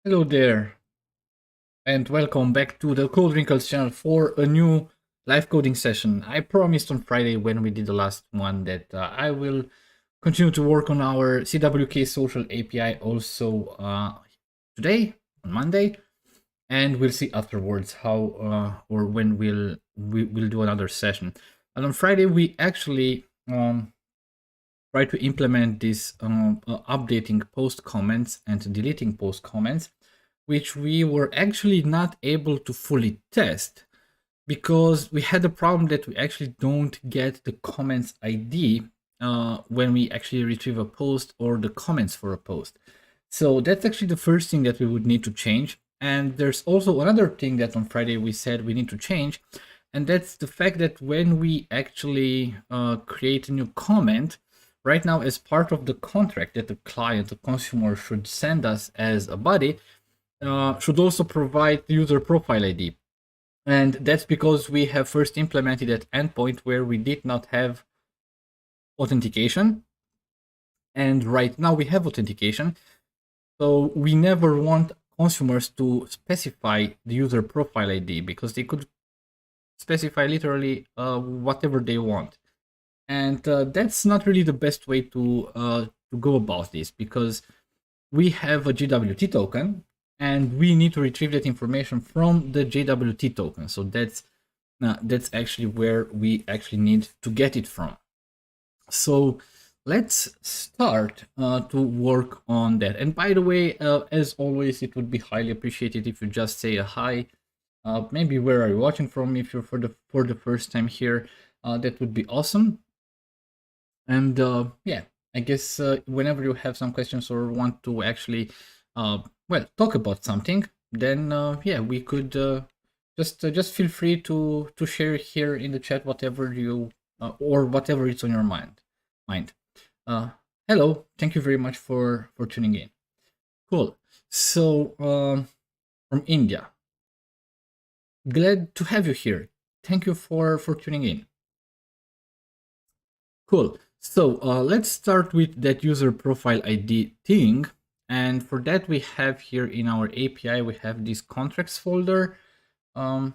Hello there, and welcome back to the Code Wrinkles channel for a new live coding session. I promised on Friday when we did the last one that I will continue to work on our CWK social API also today, on Monday, and we'll see afterwards how or when we'll do another session. And on Friday, we actually try to implement this updating post comments and deleting post comments, which we were actually not able to fully test because we had the problem that we actually don't get the comments ID when we actually retrieve a post or the comments for a post. So that's actually the first thing that we would need to change. And there's also another thing that on Friday we said we need to change, and that's the fact that when we actually create a new comment, right now as part of the contract that the client, the consumer should send us as a body, should also provide the user profile ID. And that's because we have first implemented that endpoint where we did not have authentication. And right now we have authentication. So we never want consumers to specify the user profile ID because they could specify literally whatever they want. And that's not really the best way to go about this because we have a JWT token and we need to retrieve that information from the JWT token. So that's actually where we actually need to get it from. So let's start to work on that. And by the way, as always, it would be highly appreciated if you just say a hi. Maybe where are you watching from? If you're for the first time here, that would be awesome. And yeah, I guess whenever you have some questions or want to actually, well, talk about something, then yeah, we could just feel free to share here in the chat whatever you or whatever is on your mind. Hello, thank you very much for tuning in. Cool. So from India, glad to have you here. Thank you for tuning in. Cool. So let's start with that user profile ID thing. And for that, we have here in our API, we have this contracts folder. Hi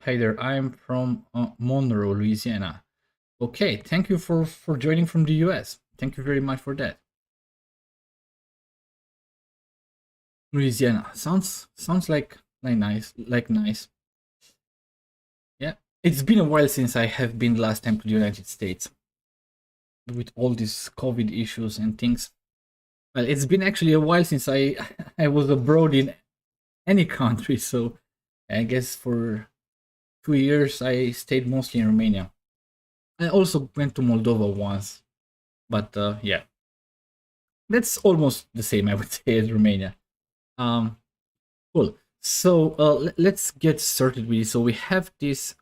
there, I'm from Monroe, Louisiana. Okay, thank you for joining from the US. Thank you very much for that. Louisiana sounds like nice. Yeah, it's been a while since I have been last time to the United States with all these COVID issues and things. Well, it's been actually a while since I I was abroad in any country, so I guess for 2 years I stayed mostly in Romania. I also went to Moldova once, but yeah, that's almost the same, I would say, as Romania. Cool. So let's get started with it. So we have this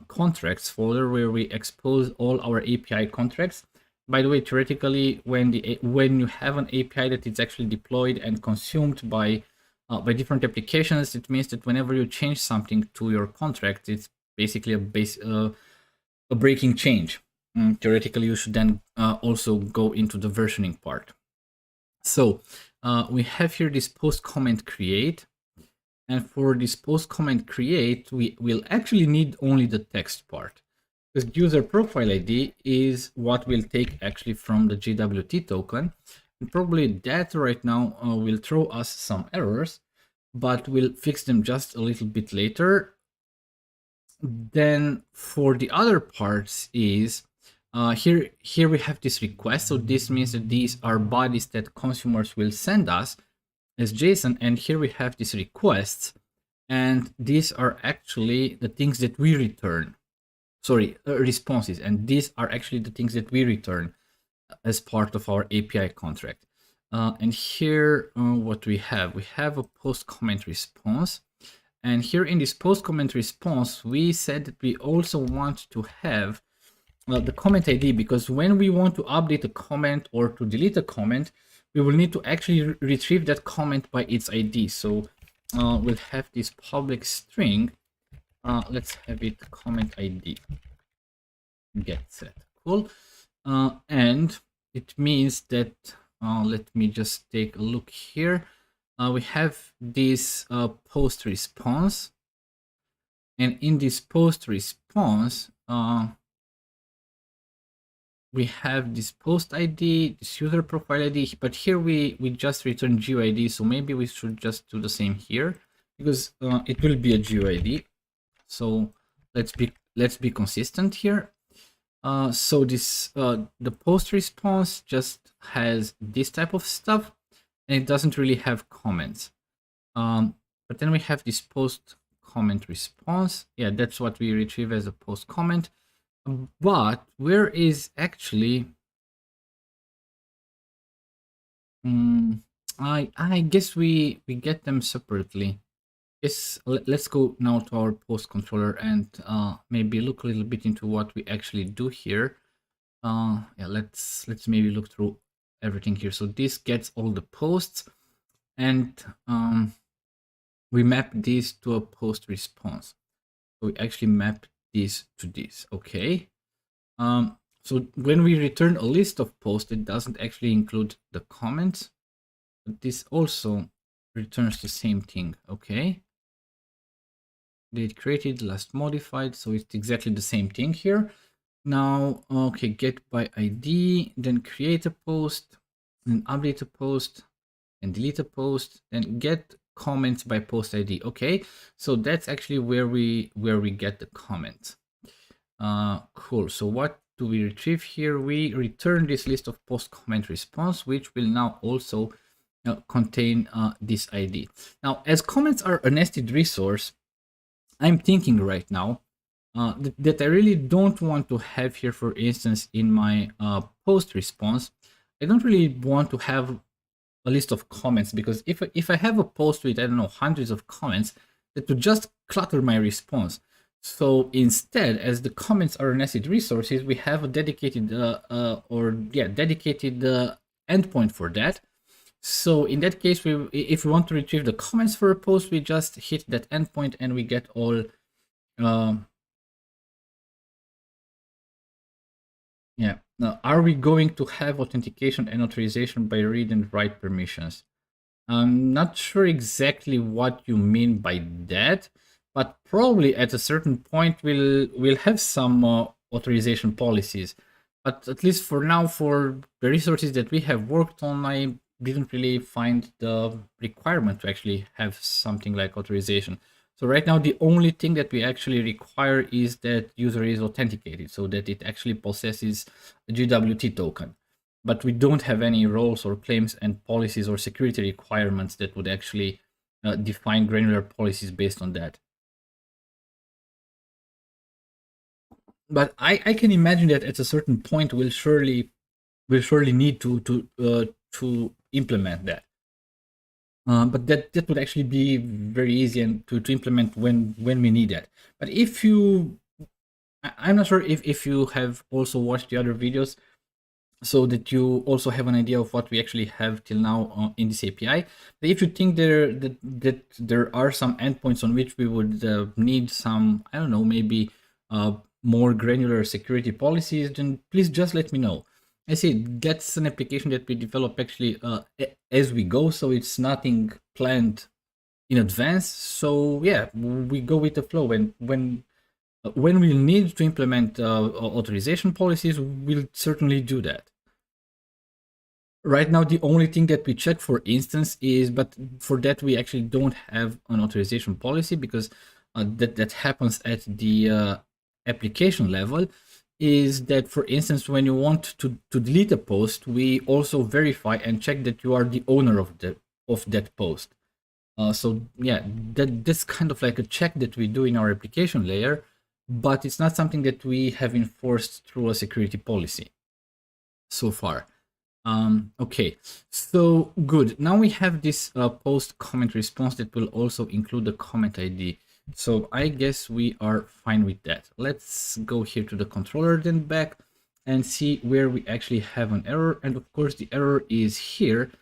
contracts folder where we expose all our API contracts. By the way, theoretically, when you have an API that is actually deployed and consumed by different applications, it means that whenever you change something to your contract, it's basically a breaking change. Theoretically, you should then also go into the versioning part. So we have here this post comment create. And for this post comment create, we will actually need only the text part. Because user profile ID is what we'll take actually from the JWT token. And probably that right now will throw us some errors, but we'll fix them just a little bit later. Then for the other parts is here we have this request. So this means that these are bodies that consumers will send us as JSON. And here we have these requests. And these are actually the things that we return. Sorry, responses. And these are actually the things that we return as part of our API contract. And here, what we have a post comment response. And here in this post comment response, we said that we also want to have the comment ID, because when we want to update a comment or to delete a comment, we will need to actually retrieve that comment by its ID. So we'll have this public string. Let's have it comment ID get set. Cool. And it means that let me just take a look here. we have this post response, and in this post response, we have this post ID, this user profile ID, but here we just return GUID, so maybe we should just do the same here, because it will be a GUID. So let's be consistent here. So this the post response just has this type of stuff, and it doesn't really have comments. But then we have this post comment response. Yeah, that's what we retrieve as a post comment. But where is actually? I guess we get them separately. Yes, let's go now to our post controller and maybe look a little bit into what we actually do here. Yeah, let's maybe look through everything here. So this gets all the posts, and we map this to a post response. So we actually map this to this. Okay. So when we return a list of posts, it doesn't actually include the comments, but this also returns the same thing. Okay. Date created, last modified, so it's exactly the same thing here. Now, okay, get by ID, then create a post, then update a post, and delete a post, and get comments by post ID. Okay, so that's actually where we get the comments. Cool. So what do we retrieve here? We return this list of post comment response, which will now also contain this ID. Now, as comments are a nested resource, I'm thinking right now that I really don't want to have here, for instance, in my post response, I don't really want to have a list of comments, because if I have a post with, I don't know, hundreds of comments, that would just clutter my response. So instead, as the comments are nested resources, we have a dedicated dedicated endpoint for that. So in that case, if we want to retrieve the comments for a post, we just hit that endpoint and we get all. Yeah. Now, are we going to have authentication and authorization by read and write permissions? I'm not sure exactly what you mean by that, but probably at a certain point we'll have some authorization policies. But at least for now, for the resources that we have worked on, I didn't really find the requirement to actually have something like authorization. So right now, the only thing that we actually require is that user is authenticated, so that it actually possesses a GWT token. But we don't have any roles or claims and policies or security requirements that would actually define granular policies based on that. But I can imagine that at a certain point we'll surely need to implement that. But that would actually be very easy and to implement when we need that. But if you, I'm not sure if you have also watched the other videos, so that you also have an idea of what we actually have till now in this API. But if you think that there are some endpoints on which we would need some, I don't know, maybe more granular security policies, then please just let me know. I see that's an application that we develop actually as we go, so it's nothing planned in advance. So yeah, we go with the flow, and when we need to implement authorization policies, we'll certainly do that. Right now, the only thing that we check, for instance, is, but for that we actually don't have an authorization policy, because that happens at the application level, is that, for instance, when you want to delete a post, we also verify and check that you are the owner of that post. So yeah, that's kind of like a check that we do in our application layer, but it's not something that we have enforced through a security policy so far. Okay, so good. Now we have this post comment response that will also include the comment ID. So I guess we are fine with that. Let's go here to the controller, then back, and see where we actually have an error. And of course, the error is here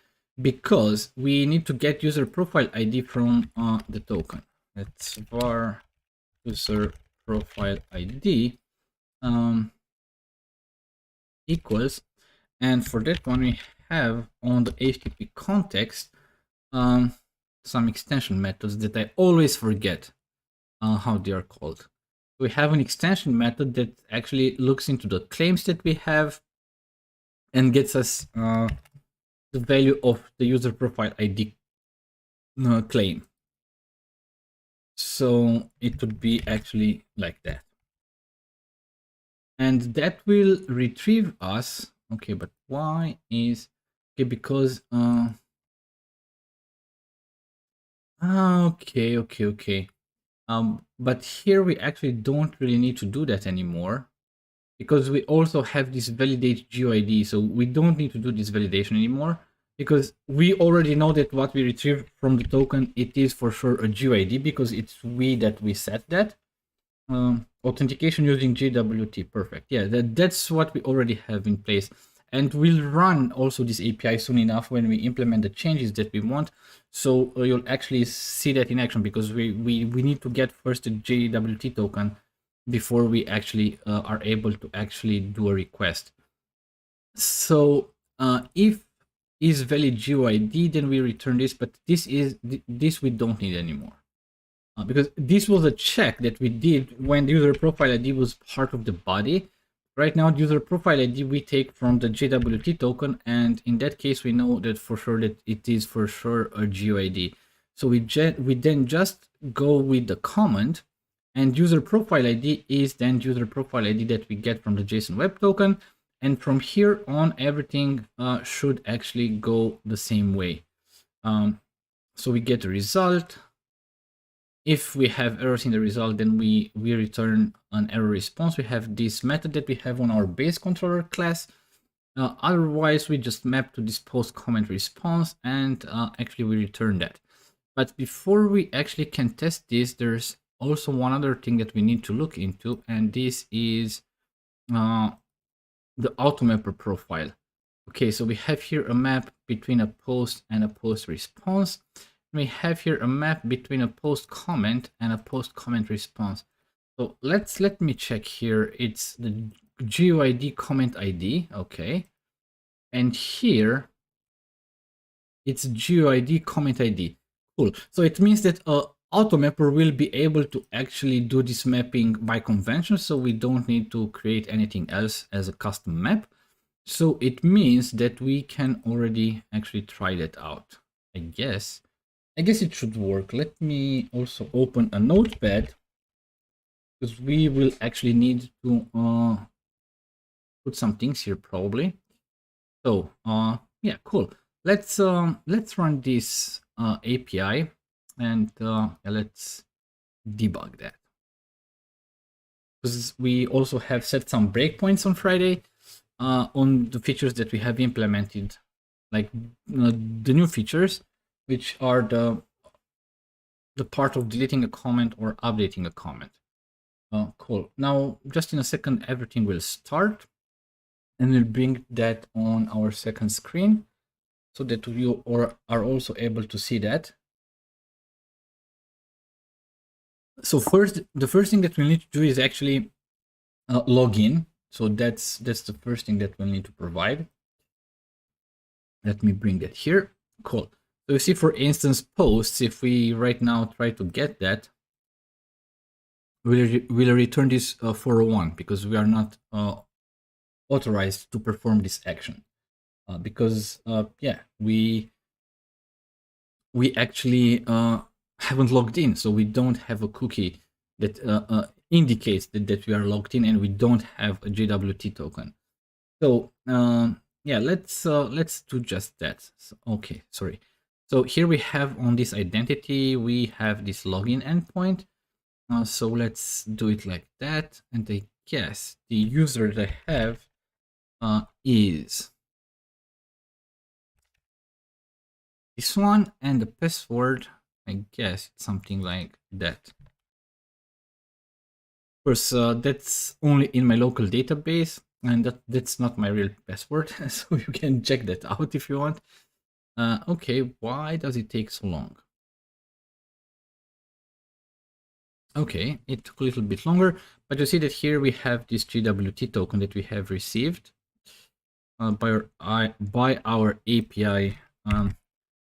because we need to get user profile ID from the token. Let's var user profile ID equals, and for that one we have on the HTTP context some extension methods that I always forget how they are called. We have an extension method that actually looks into the claims that we have and gets us the value of the user profile ID claim. So it would be actually like that. And that will retrieve us. Okay, but why is... Okay, because... okay. But here we actually don't really need to do that anymore, because we also have this validate GUID, so we don't need to do this validation anymore, because we already know that what we retrieve from the token, it is for sure a GUID, because it's we that we set that. Authentication using JWT, perfect. Yeah, that's what we already have in place. And we'll run also this API soon enough when we implement the changes that we want. So you'll actually see that in action, because we need to get first the JWT token before we actually are able to actually do a request. So if is valid GUID, then we return this, but this we don't need anymore. Because this was a check that we did when the user profile ID was part of the body. Right now, the user profile ID we take from the JWT token, and in that case, we know that for sure that it is for sure a GUID. So we then just go with the command, and user profile ID is then user profile ID that we get from the JSON Web Token, and from here on, everything should actually go the same way. So we get a result. If we have errors in the result, then we return an error response. We have this method that we have on our base controller class. Otherwise, we just map to this post comment response, and actually we return that. But before we actually can test this, there's also one other thing that we need to look into, and this is the Automapper profile. Okay, so we have here a map between a post and a post response. We have here a map between a post comment and a post comment response. So let me check here. It's the GUID comment ID, okay. And here it's GUID comment ID. Cool. So it means that Automapper will be able to actually do this mapping by convention, so we don't need to create anything else as a custom map. So it means that we can already actually try that out, I guess. I guess it should work. Let me also open a notepad, because we will actually need to put some things here probably. So yeah, cool. Let's run this API, and let's debug that, because we also have set some breakpoints on Friday on the features that we have implemented, like the new features, which are the part of deleting a comment or updating a comment. Cool. Now, just in a second, everything will start, and we'll bring that on our second screen so that you are also able to see that. So the first thing that we need to do is actually log in. So that's the first thing that we'll need to provide. Let me bring that here. Cool. So you see, for instance, posts, if we right now try to get that, we'll return this 401, because we are not authorized to perform this action. Because yeah, we actually haven't logged in, so we don't have a cookie that indicates that we are logged in, and we don't have a JWT token. So yeah, let's do just that. So, okay, sorry. So here we have on this identity, we have this login endpoint. So let's do it like that. And I guess the user that I have is this one, and the password, I guess it's something like that. Of course, that's only in my local database, and that's not my real password, so you can check that out if you want. Okay, why does it take so long? Okay, it took a little bit longer, but you see that here we have this JWT token that we have received by our API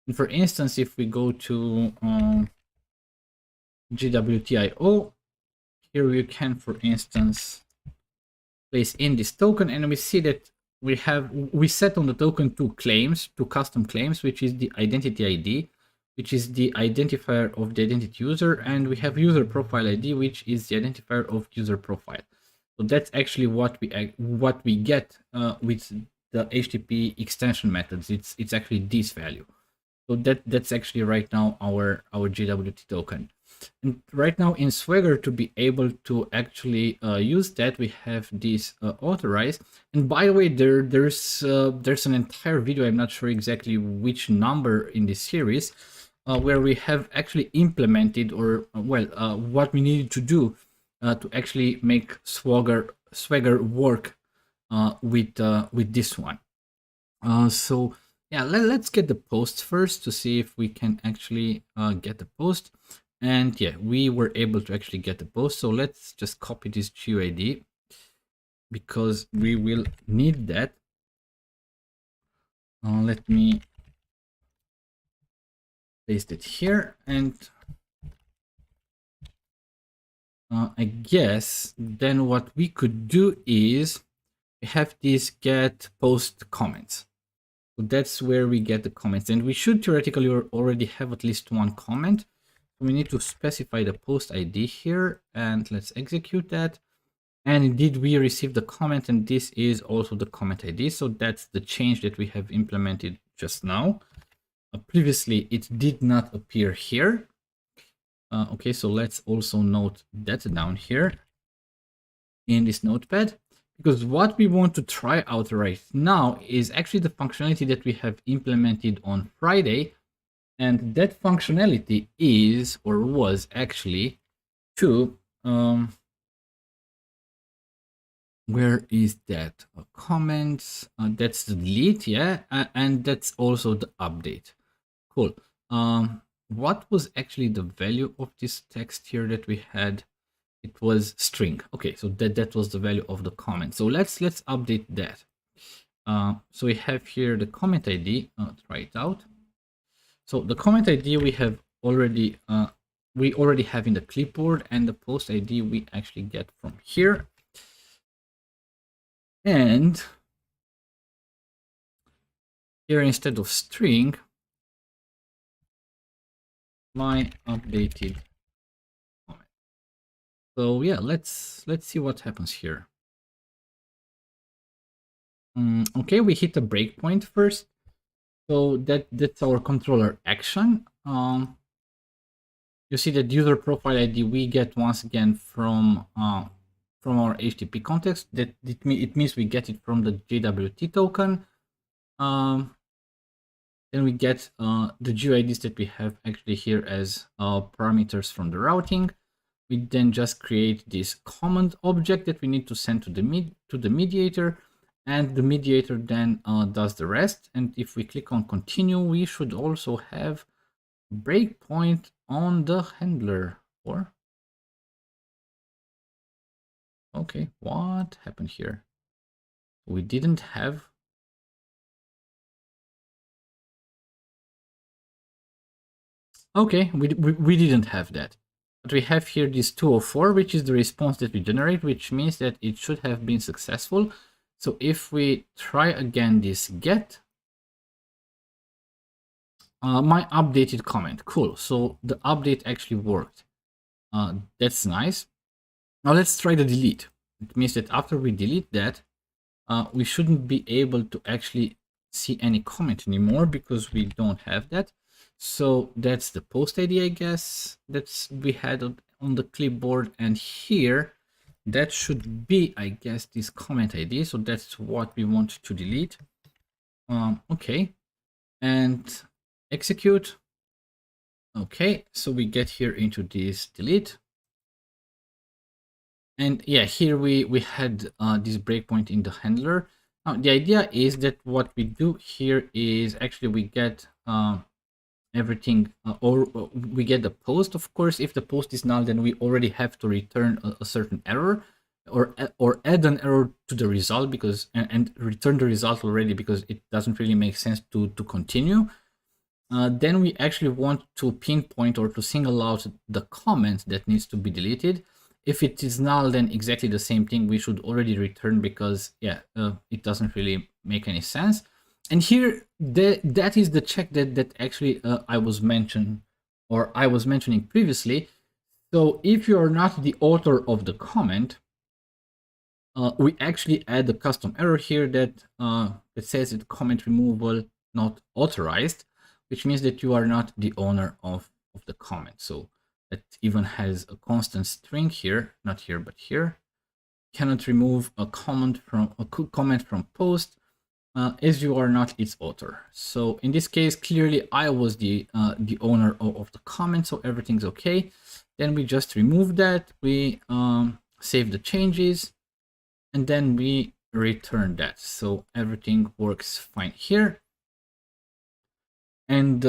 And for instance, if we go to GWTIO, here we can, for instance, place in this token, and we see that we set on the token two custom claims, which is the identity ID, which is the identifier of the identity user, and we have user profile ID, which is the identifier of user profile. So that's actually what we get with the HTTP extension methods. It's actually this value. So that's actually right now our JWT token. And right now in Swagger, to be able to actually use that, we have this authorize. And by the way, there's an entire video, I'm not sure exactly which number in this series, where we have actually implemented, or what we needed to do to actually make Swagger work with this one. So yeah, let's get the post first to see if we can actually get the post. And yeah, we were able to actually get the post. So let's just copy this GUID because we will need that. Let me paste it here, and I guess then what we could do is we have this get post comments. So that's where we get the comments, and we should theoretically already have at least one comment. We need to specify the post ID here, and let's execute that. And indeed, we receive the comment, and this is also the comment ID. So that's the change that we have implemented just now. Previously, it did not appear here. Okay, so let's also note that down here in this notepad, because what we want to try out right now is actually the functionality that we have implemented on Friday. And that functionality is, or was actually, to, where is that? Comments, that's the delete, yeah, and that's also the update. Cool. What was actually the value of this text here that we had? It was string. Okay, so that was the value of the comment. So let's update that. So we have here the comment ID. Try it out. So the comment ID we already have in the clipboard, and the post ID we actually get from here. And here, instead of string, my updated comment. So yeah, let's see what happens here. Okay, we hit a breakpoint first. So that's our controller action. You see that user profile ID we get once again from our HTTP context. That it means we get it from the JWT token. Then we get the GUIDs that we have actually here as parameters from the routing. We then just create this command object that we need to send to the mediator, and the mediator then does the rest. And if we click on continue, we should also have breakpoint on the handler. Or okay, what happened here? We didn't have. Okay, we didn't have that. But we have here this 204, which is the response that we generate, which means that it should have been successful. So if we try again this get, my updated comment, cool. So the update actually worked. That's nice. Now let's try the delete. It means that after we delete that, we shouldn't be able to actually see any comment anymore because we don't have that. So that's the post ID, I guess, that's we had on the clipboard, and here that should be, I guess, this comment ID. So that's what we want to delete. Okay, and execute. Okay, so we get here into this delete. And yeah, here we had this breakpoint in the handler. Now the idea is that what we do here is actually we get everything, or we get the post. Of course, if the post is null, then we already have to return a certain error, or add an error to the result, because and return the result already, because it doesn't really make sense to continue. then we actually want to pinpoint or to single out the comment that needs to be deleted. If it is null, then exactly the same thing we should already return, because yeah, it doesn't really make any sense. And here, that is the check that actually I was mentioning previously. So if you are not the author of the comment, we actually add a custom error here that says that comment removal not authorized, which means that you are not the owner of the comment. So it even has a constant string here, not here, but here. Cannot remove a comment from post as you are not its author. So in this case, clearly I was the owner of the comment, so everything's okay. Then we just remove that. We save the changes, and then we return that. So everything works fine here. And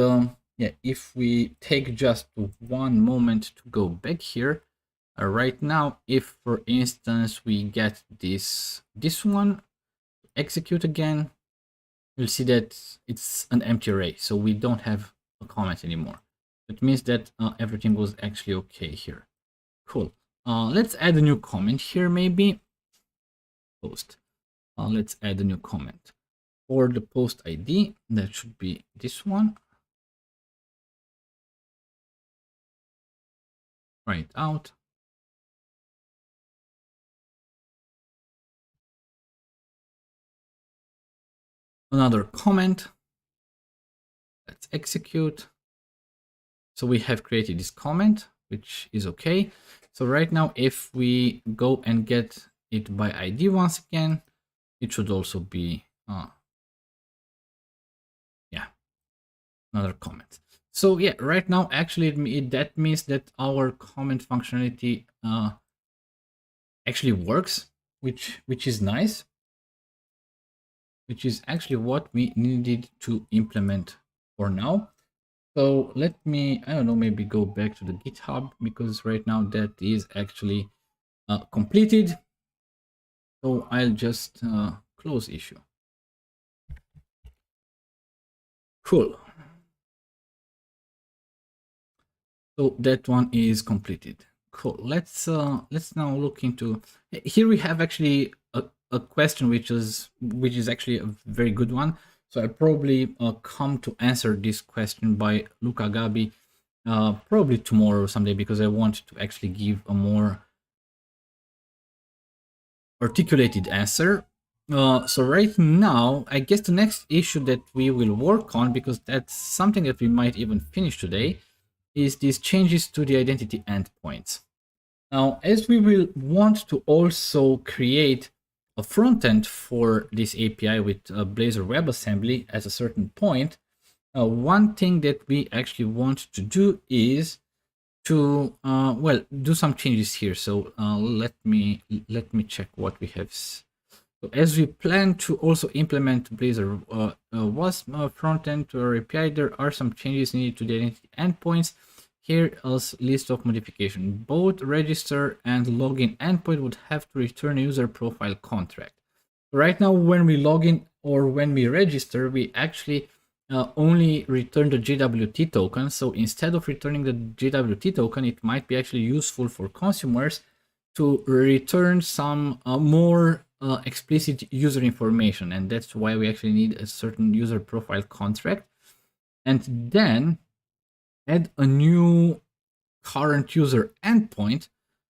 yeah, if we take just one moment to go back here, right now, if for instance we get this one, execute again, you'll see that it's an empty array, so we don't have a comment anymore. It means that everything was actually okay here. Cool. Let's add a new comment here, maybe. Post. Let's add a new comment. For the post ID, that should be this one. Try it out. Another comment. Let's execute. So we have created this comment, which is okay. So right now, if we go and get it by ID once again, it should also be, yeah, another comment. So yeah, right now, actually, that means that our comment functionality actually works, which is nice, which is actually what we needed to implement for now. So let me, I don't know, maybe go back to the GitHub, because right now that is actually completed. So I'll just close issue. Cool. So that one is completed. Cool. Let's now look into, here we have actually a question which is actually a very good one. So I probably come to answer this question by Luca Gabi probably tomorrow or someday, because I want to actually give a more articulated answer. So right now, I guess the next issue that we will work on, because that's something that we might even finish today, is these changes to the identity endpoints. Now, as we will want to also create a front end for this API with Blazor WebAssembly at a certain point, one thing that we actually want to do is to well, do some changes here. So let me check what we have. So as we plan to also implement Blazor WASP frontend to our API, there are some changes needed to the identity endpoints. Here is a list of modification. Both register and login endpoint would have to return a user profile contract. Right now, when we log in or when we register, we actually only return the JWT token. So instead of returning the JWT token, it might be actually useful for consumers to return some more explicit user information. And that's why we actually need a certain user profile contract. And then add a new current user endpoint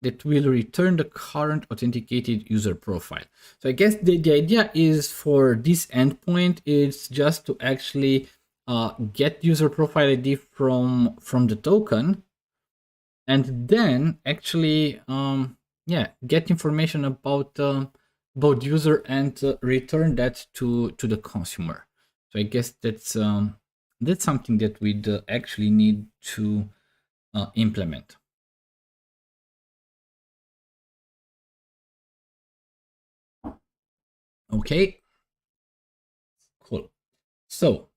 that will return the current authenticated user profile. So I guess the idea is for this endpoint is just to actually get user profile ID from the token, and then actually yeah, get information about user and return that to the consumer. So I guess that's something that we'd actually need to implement. Okay, cool. So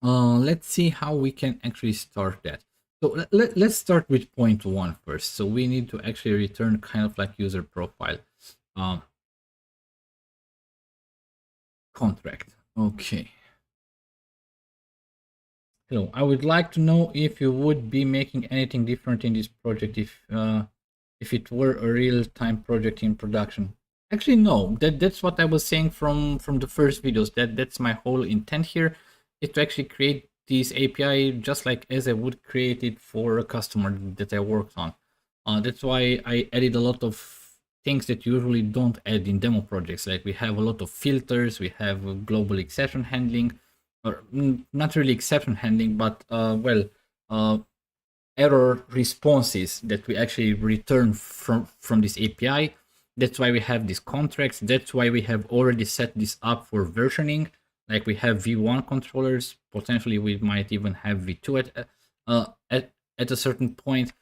let's see how we can actually start that. So let's start with point 1 first. So we need to actually return kind of like user profile contract. Okay. Hello. I would like to know if you would be making anything different in this project if it were a real-time project in production. Actually, no. That's what I was saying from the first videos. That's my whole intent here, is to actually create this API just like as I would create it for a customer that I worked on. That's why I added a lot of things that you usually don't add in demo projects. Like we have a lot of filters, we have global exception handling, or not really exception handling, but uh, error responses that we actually return from this API. That's why we have these contracts. That's why we have already set this up for versioning. Like we have V1 controllers. Potentially, we might even have V2 at a certain point.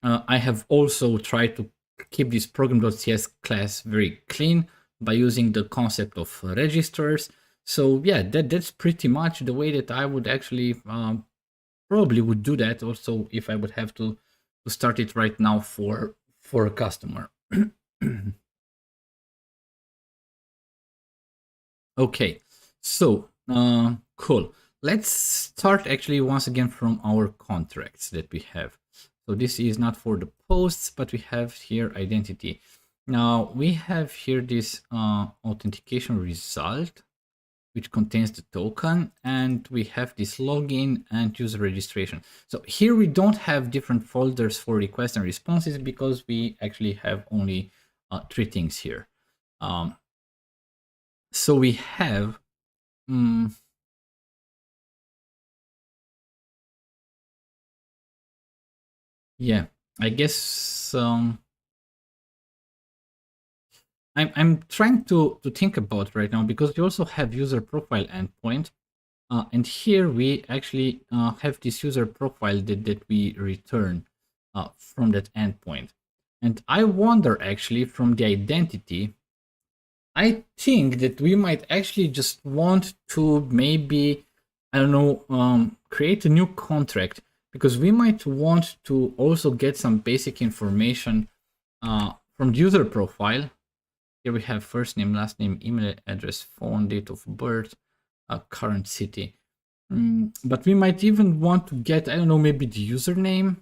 I have also tried to keep this program.cs class very clean by using the concept of registers. So yeah, that's pretty much the way that I would actually probably would do that also if I would have to start it right now for a customer. Okay, so cool. Let's start actually once again from our contracts that we have. So this is not for the posts, but we have here identity. Now we have here this authentication result, which contains the token, and we have this login and user registration. So here we don't have different folders for requests and responses because we actually have only three things here. So we have yeah, I guess I'm trying to think about right now because we also have user profile endpoint. And here we actually have this user profile that we return from that endpoint. And I wonder actually from the identity, I think that we might actually just want to maybe, I don't know, create a new contract because we might want to also get some basic information from the user profile. Here we have first name, last name, email address, phone, date of birth, current city. But we might even want to get, I don't know, maybe the username,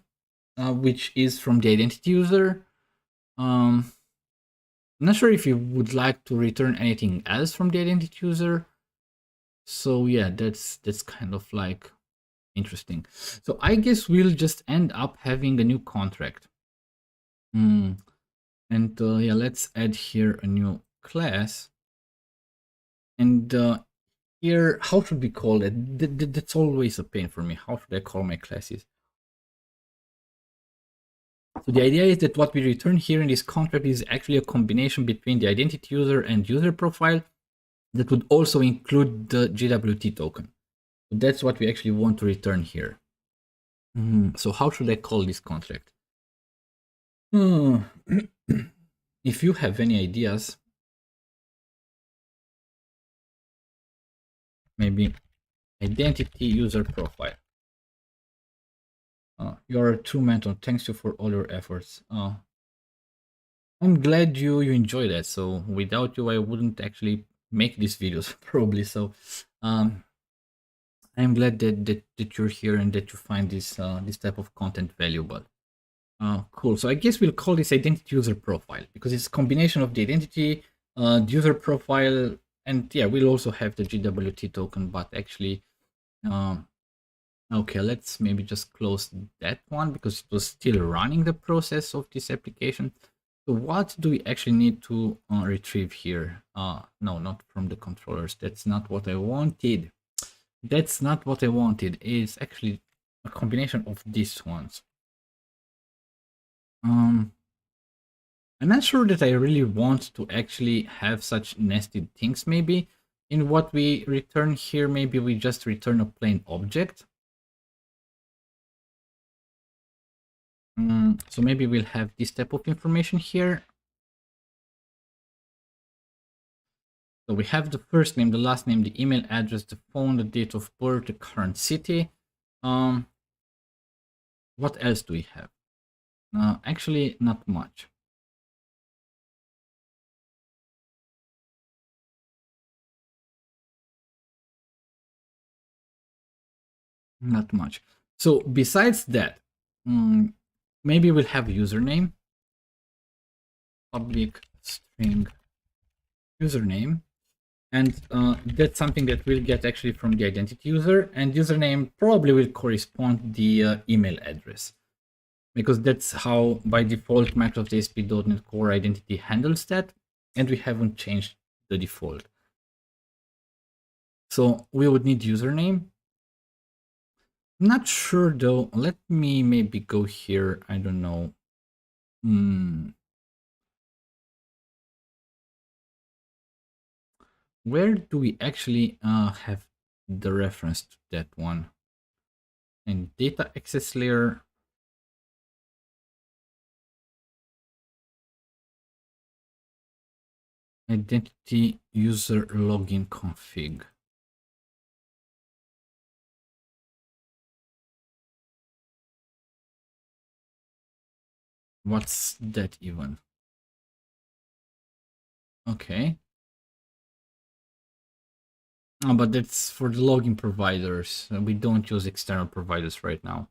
which is from the identity user. I'm not sure if you would like to return anything else from the identity user. So yeah, that's kind of like interesting. So I guess we'll just end up having a new contract. And yeah, let's add here a new class. And here, how should we call it? That's always a pain for me. How should I call my classes? So the idea is that what we return here in this contract is actually a combination between the identity user and user profile that would also include the GWT token. So that's what we actually want to return here. So how should I call this contract? If you have any ideas, maybe identity user profile. You're a true mentor. Thanks you for all your efforts. I'm glad you enjoy that. So without you, I wouldn't actually make these videos probably. So I'm glad that you're here and that you find this type of content valuable. Cool. So I guess we'll call this identity user profile because it's a combination of the identity, the user profile, and yeah, we'll also have the GWT token. But actually, okay, let's maybe just close that one because it was still running the process of this application. So what do we actually need to retrieve here? No, not from the controllers. That's not what I wanted. That's not what I wanted. It's actually a combination of these ones. I'm not sure that I really want to actually have such nested things maybe. In what we return here, maybe we just return a plain object. So maybe we'll have this type of information here. So we have the first name, the last name, the email address, the phone, the date of birth, the current city. What else do we have? Actually, not much. Not much. So besides that, maybe we'll have username, public string username, and that's something that we'll get actually from the identity user, and username probably will correspond the email address, because that's how by default Microsoft ASP.NET Core Identity handles that, and we haven't changed the default. So we would need username. Not sure though. Let me maybe go here. I don't know. Where do we actually have the reference to that one? In data access layer. Identity user login config. What's that even? Okay. Oh, but that's for the login providers. We don't use external providers right now.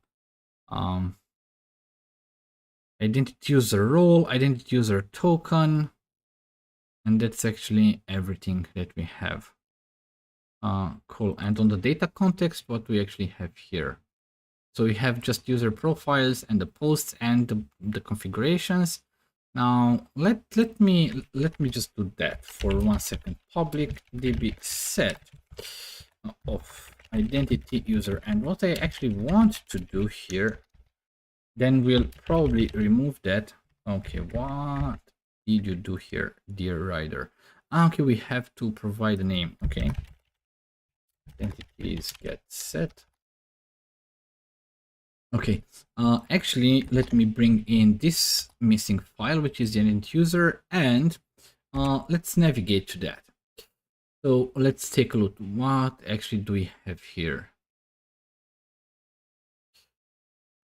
Identity user role, identity user token, and that's actually everything that we have. Cool. And on the data context, what we actually have here. So we have just user profiles and the posts and the configurations. Now let me just do that for 1 second. Public db set of identity user, and what I actually want to do here, then we'll probably remove that. Okay, what did you do here, dear rider? Okay, we have to provide a name. Okay, identities get set. Okay, actually, let me bring in this missing file, which is the end user, and let's navigate to that. So let's take a look. What actually do we have here?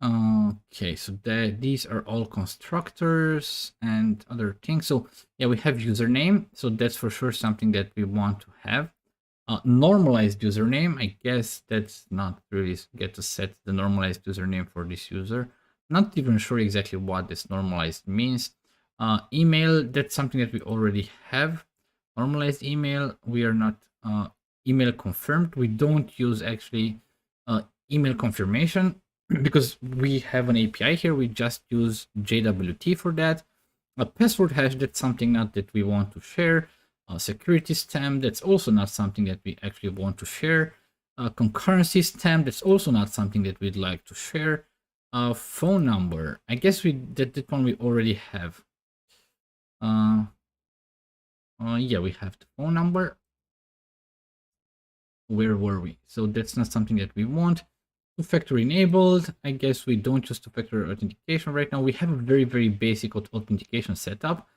Okay, so these are all constructors and other things. So yeah, we have username. So that's for sure something that we want to have. Normalized username, I guess that's not really get to set the normalized username for this user. Not even sure exactly what this normalized means. Email, that's something that we already have. Normalized email, we are not email confirmed. We don't use actually email confirmation because we have an API here. We just use JWT for that. A password hash, that's something not that we want to share. Security stamp, that's also not something that we actually want to share. Concurrency stamp, that's also not something that we'd like to share. Phone number, I guess that one we already have. Yeah, we have the phone number. Where were we? So that's not something that we want. Two-factor enabled, I guess we don't use two-factor authentication right now. We have a very, very basic authentication setup.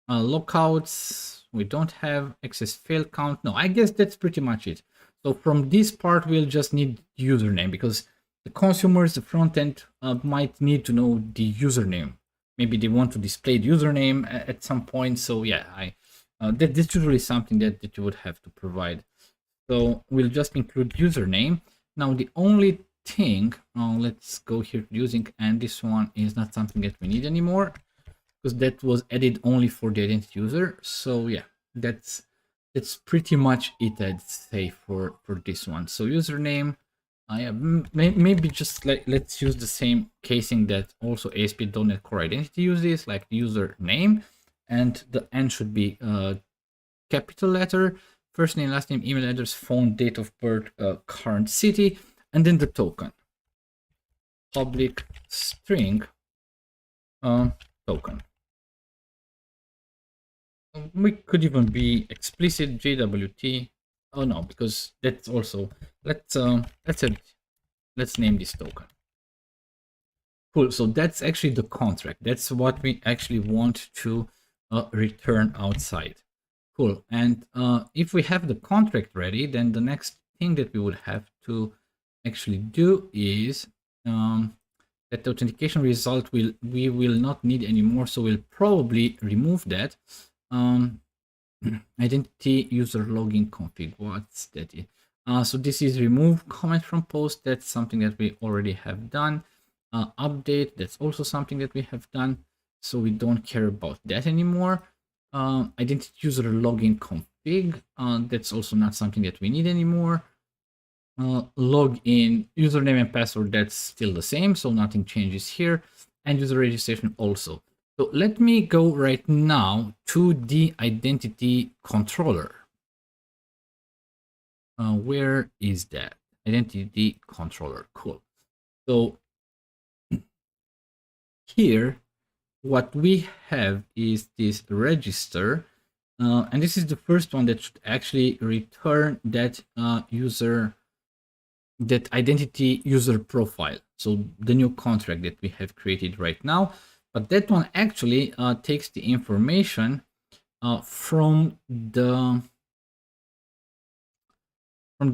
Lockouts, we don't have. Access fail count. No, I guess that's pretty much it. So from this part, we'll just need username, because the consumers, the front end, might need to know the username. Maybe they want to display the username at some point. So yeah, that's usually something that you would have to provide. So we'll just include username. Now the only thing, let's go here to using, and this one is not something that we need anymore, because that was added only for the identity user. So yeah, that's pretty much it, I'd say, for this one. So username, yeah, maybe just let's use the same casing that also ASP.NET Core Identity uses, like username, and the N should be capital letter, first name, last name, email address, phone, date of birth, current city, and then the token. Public string token. We could even be explicit JWT. Oh no, because that's also, let's name this token. Cool. So that's actually the contract. That's what we actually want to return outside. Cool. And if we have the contract ready, then the next thing that we would have to actually do is that the authentication result we will not need anymore. So we'll probably remove that. Identity user login config. What's that? So this is remove comment from post. That's something that we already have done. Update, that's also something that we have done. So we don't care about that anymore. Identity user login config. That's also not something that we need anymore. Login, username and password, that's still the same. So nothing changes here. And user registration also. So let me go right now to the identity controller. Where is that? Identity controller. Cool. So here, what we have is this register. And this is the first one that should actually return that that identity user profile. So the new contract that we have created right now. But that one actually takes the information from the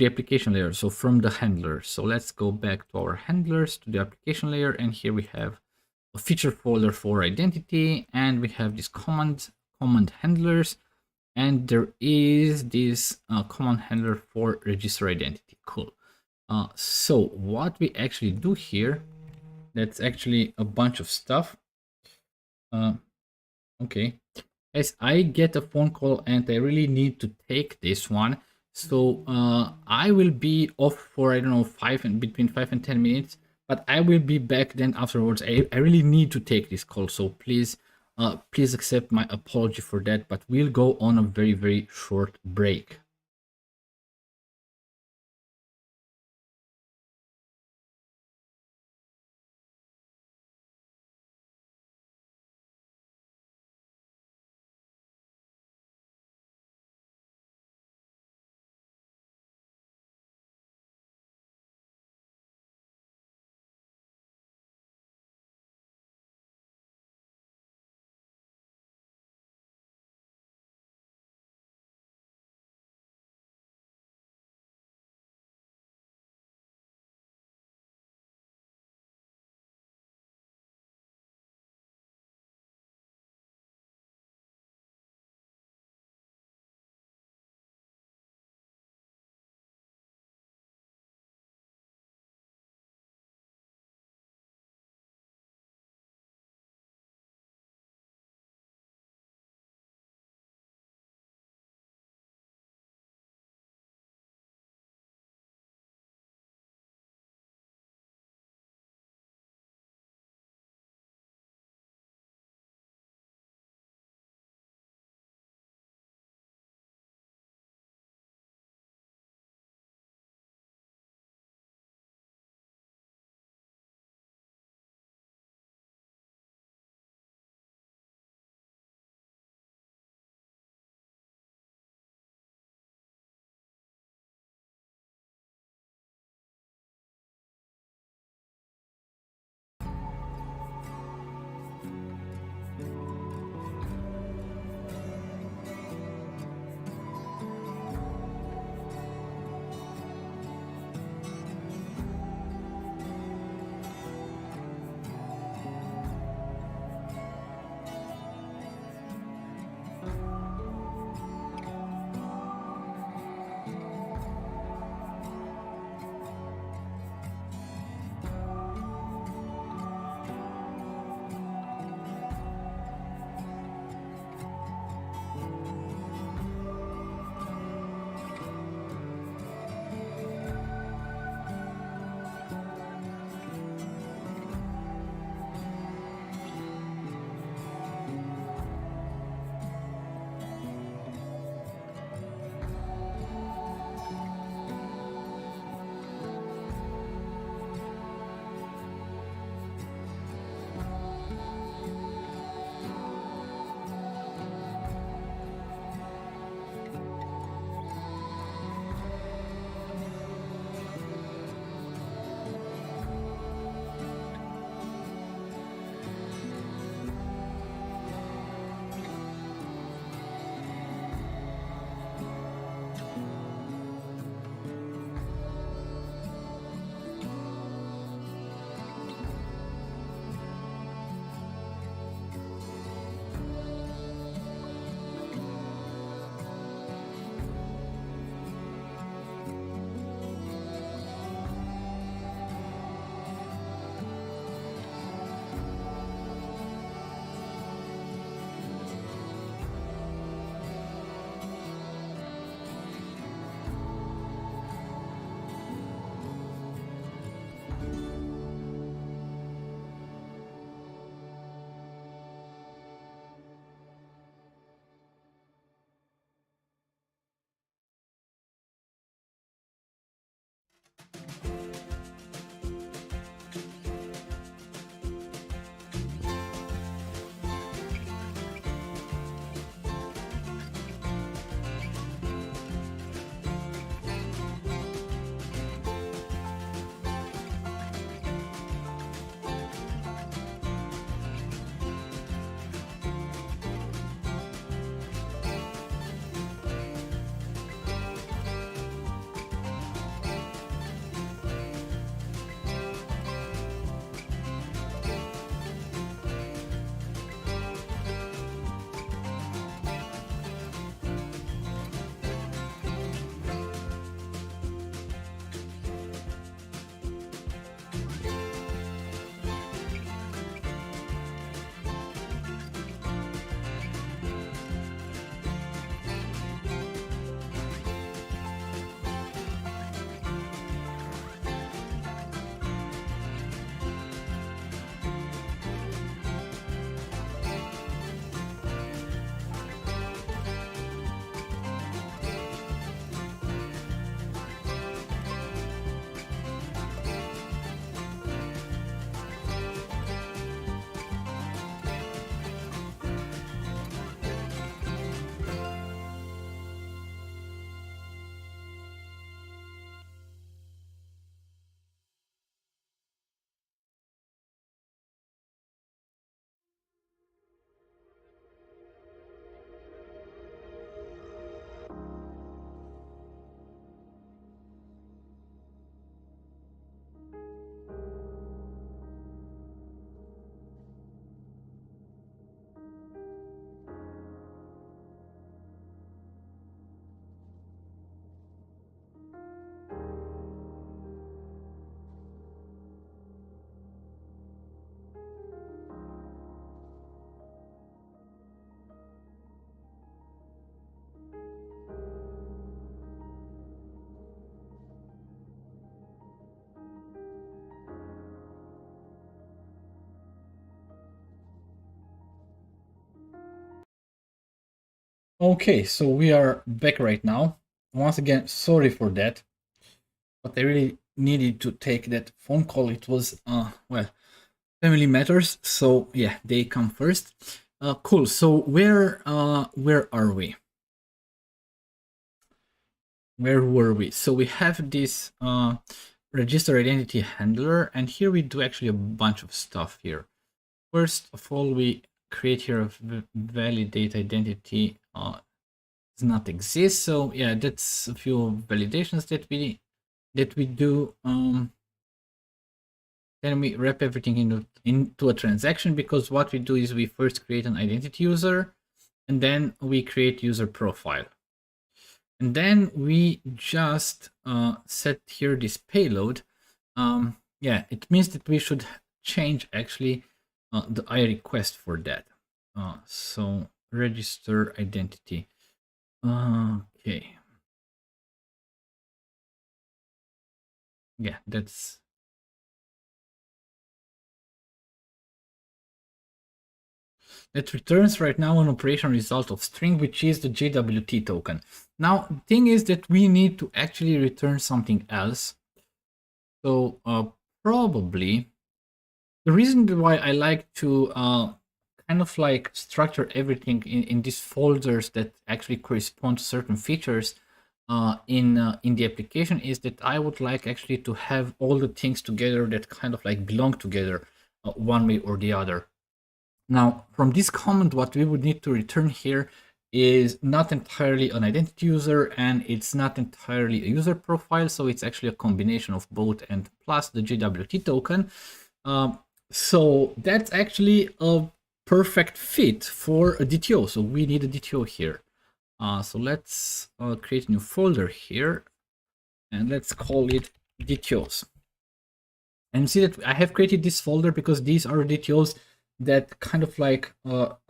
application layer, so from the handler. So let's go back to our handlers, to the application layer, and here we have a feature folder for identity, and we have this command handlers, and there is this command handler for register identity. Cool. So what we actually do here, that's actually a bunch of stuff. Okay, as I get a phone call and I really need to take this one. So I will be off for, I don't know, between 5 and 10 minutes, but I will be back then afterwards. I really need to take this call. So please, please accept my apology for that, but we'll go on a very, very short break. Okay, so we are back right now. Once again, sorry for that, but I really needed to take that phone call. It was, well, family matters, so yeah, they come first. Cool. So where are we? Where were we? So we have this register identity handler, and here we do actually a bunch of stuff here. First of all, we create here a validate identity does not exist. So yeah, that's a few validations that we do. Then we wrap everything into a transaction, because what we do is we first create an identity user, and then we create user profile. And then we just set here this payload. Yeah, it means that we should change actually the I request for that. So register identity. Okay. Yeah, that returns right now an operation result of string, which is the JWT token. Now, the thing is that we need to actually return something else. So probably the reason why I like to kind of like structure everything in these folders that actually correspond to certain features in the application is that I would like actually to have all the things together that kind of like belong together one way or the other. Now, from this comment, what we would need to return here is not entirely an identity user, and it's not entirely a user profile, so it's actually a combination of both and plus the JWT token. So that's actually a perfect fit for a DTO. So we need a DTO here. So let's create a new folder here, and let's call it DTOs. And see that I have created this folder because these are DTOs that kind of like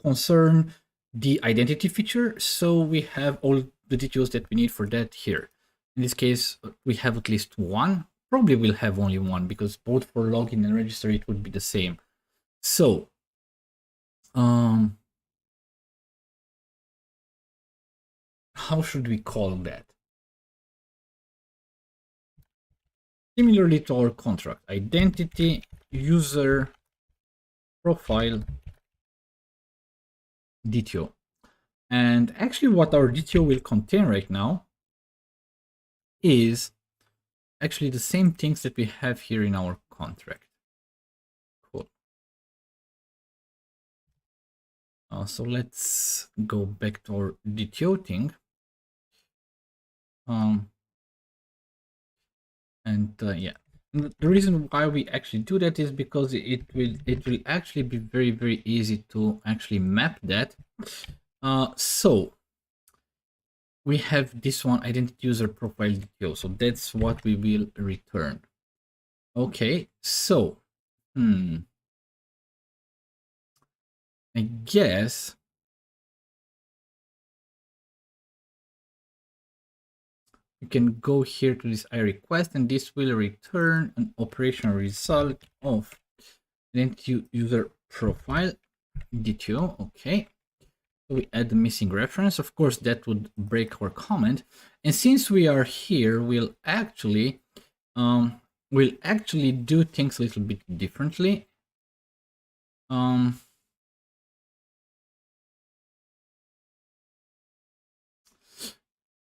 concern the identity feature. So we have all the DTOs that we need for that here. In this case, we have at least one. Probably we'll have only one, because both for login and register it would be the same. So how should we call that? Similarly to our contract, identity user profile DTO. And actually what our DTO will contain right now is actually the same things that we have here in our contract. Cool. So let's go back to our DTO thing. Yeah, and the reason why we actually do that is because it will actually be very easy to actually map that. So we have this one, identity user profile DTO. So that's what we will return. Okay, so I guess you can go here to this I request, and this will return an operational result of identity user profile DTO. Okay, so we add the missing reference. Of course, that would break our comment. And since we are here, we'll actually do things a little bit differently.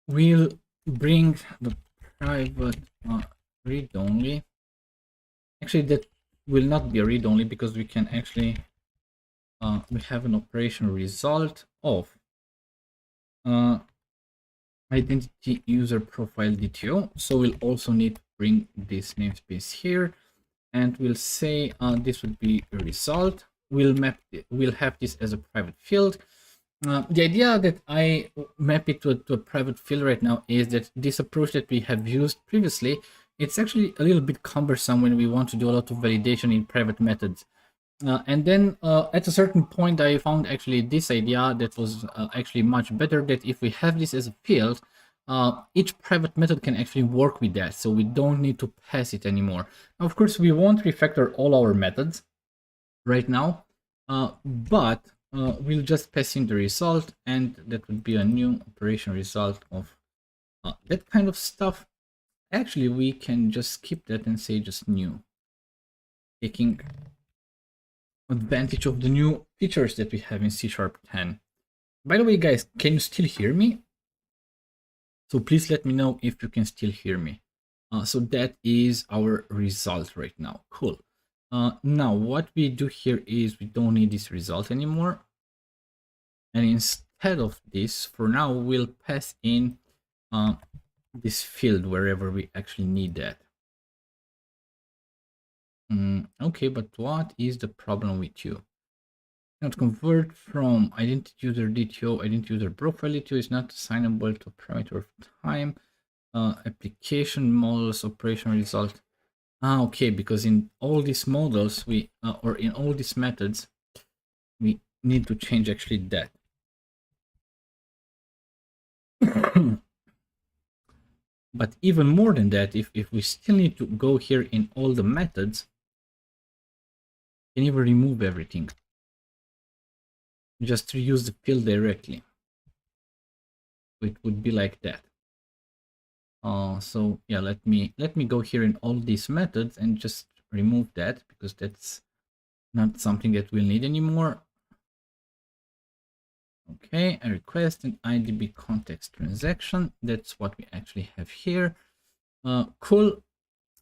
We'll bring the private read-only. Actually, that will not be a read-only, because we can actually we have an operation result of identity user profile DTO. So we'll also need to bring this namespace here, and we'll say this would be a result. We'll have this as a private field. The idea that I map it to a private field right now is that this approach that we have used previously, it's actually a little bit cumbersome when we want to do a lot of validation in private methods. And then at a certain point, I found actually this idea that was actually much better, that if we have this as a field, each private method can actually work with that, so we don't need to pass it anymore. Now, of course, we won't refactor all our methods right now, but we'll just pass in the result, and that would be a new operation result of that kind of stuff. Actually, we can just skip that and say just new, taking advantage of the new features that we have in C#10. By the way, guys, can you still hear me? So please let me know if you can still hear me. So that is our result right now. Cool. Now what we do here is we don't need this result anymore. And instead of this, for now, we'll pass in this field wherever we actually need that. Okay, but what is the problem with you? Not convert from identity user DTO, identity user profile DTO is not assignable to parameter of time. Application models, operation result. Okay, because in all these models, or in all these methods, we need to change actually that. But even more than that, if we still need to go here in all the methods, can even remove everything. Just reuse the field directly. So it would be like that. So yeah, let me go here in all these methods and just remove that, because that's not something that we'll need anymore. Okay, a request and IDB context transaction. That's what we actually have here. Cool.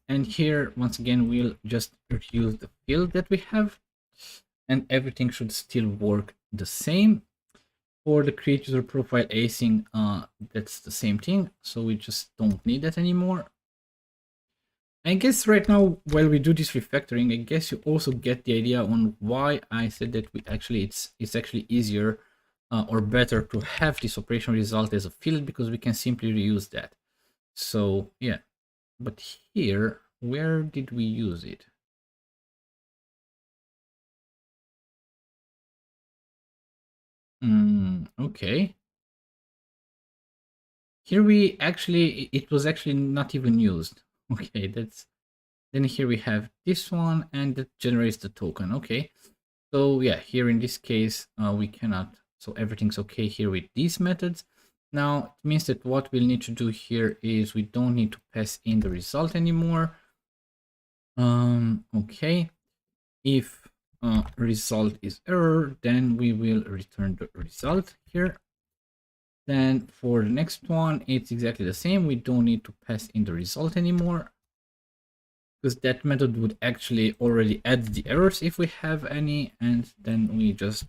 And here, once again, we'll just reuse the field that we have, and everything should still work the same. For the create user profile async, that's the same thing. So we just don't need that anymore. I guess right now, while we do this refactoring, I guess you also get the idea on why I said that it's actually easier or better to have this operation result as a field, because we can simply reuse that. So yeah, but here, where did we use it? Okay. Here we actually, it was actually not even used. Okay, then here we have this one, and that generates the token. Okay, so yeah, here in this case, we cannot, so everything's okay here with these methods. Now, it means that what we'll need to do here is we don't need to pass in the result anymore. Okay, if result is error, then we will return the result here. Then for the next one, it's exactly the same. We don't need to pass in the result anymore, because that method would actually already add the errors if we have any, and then we just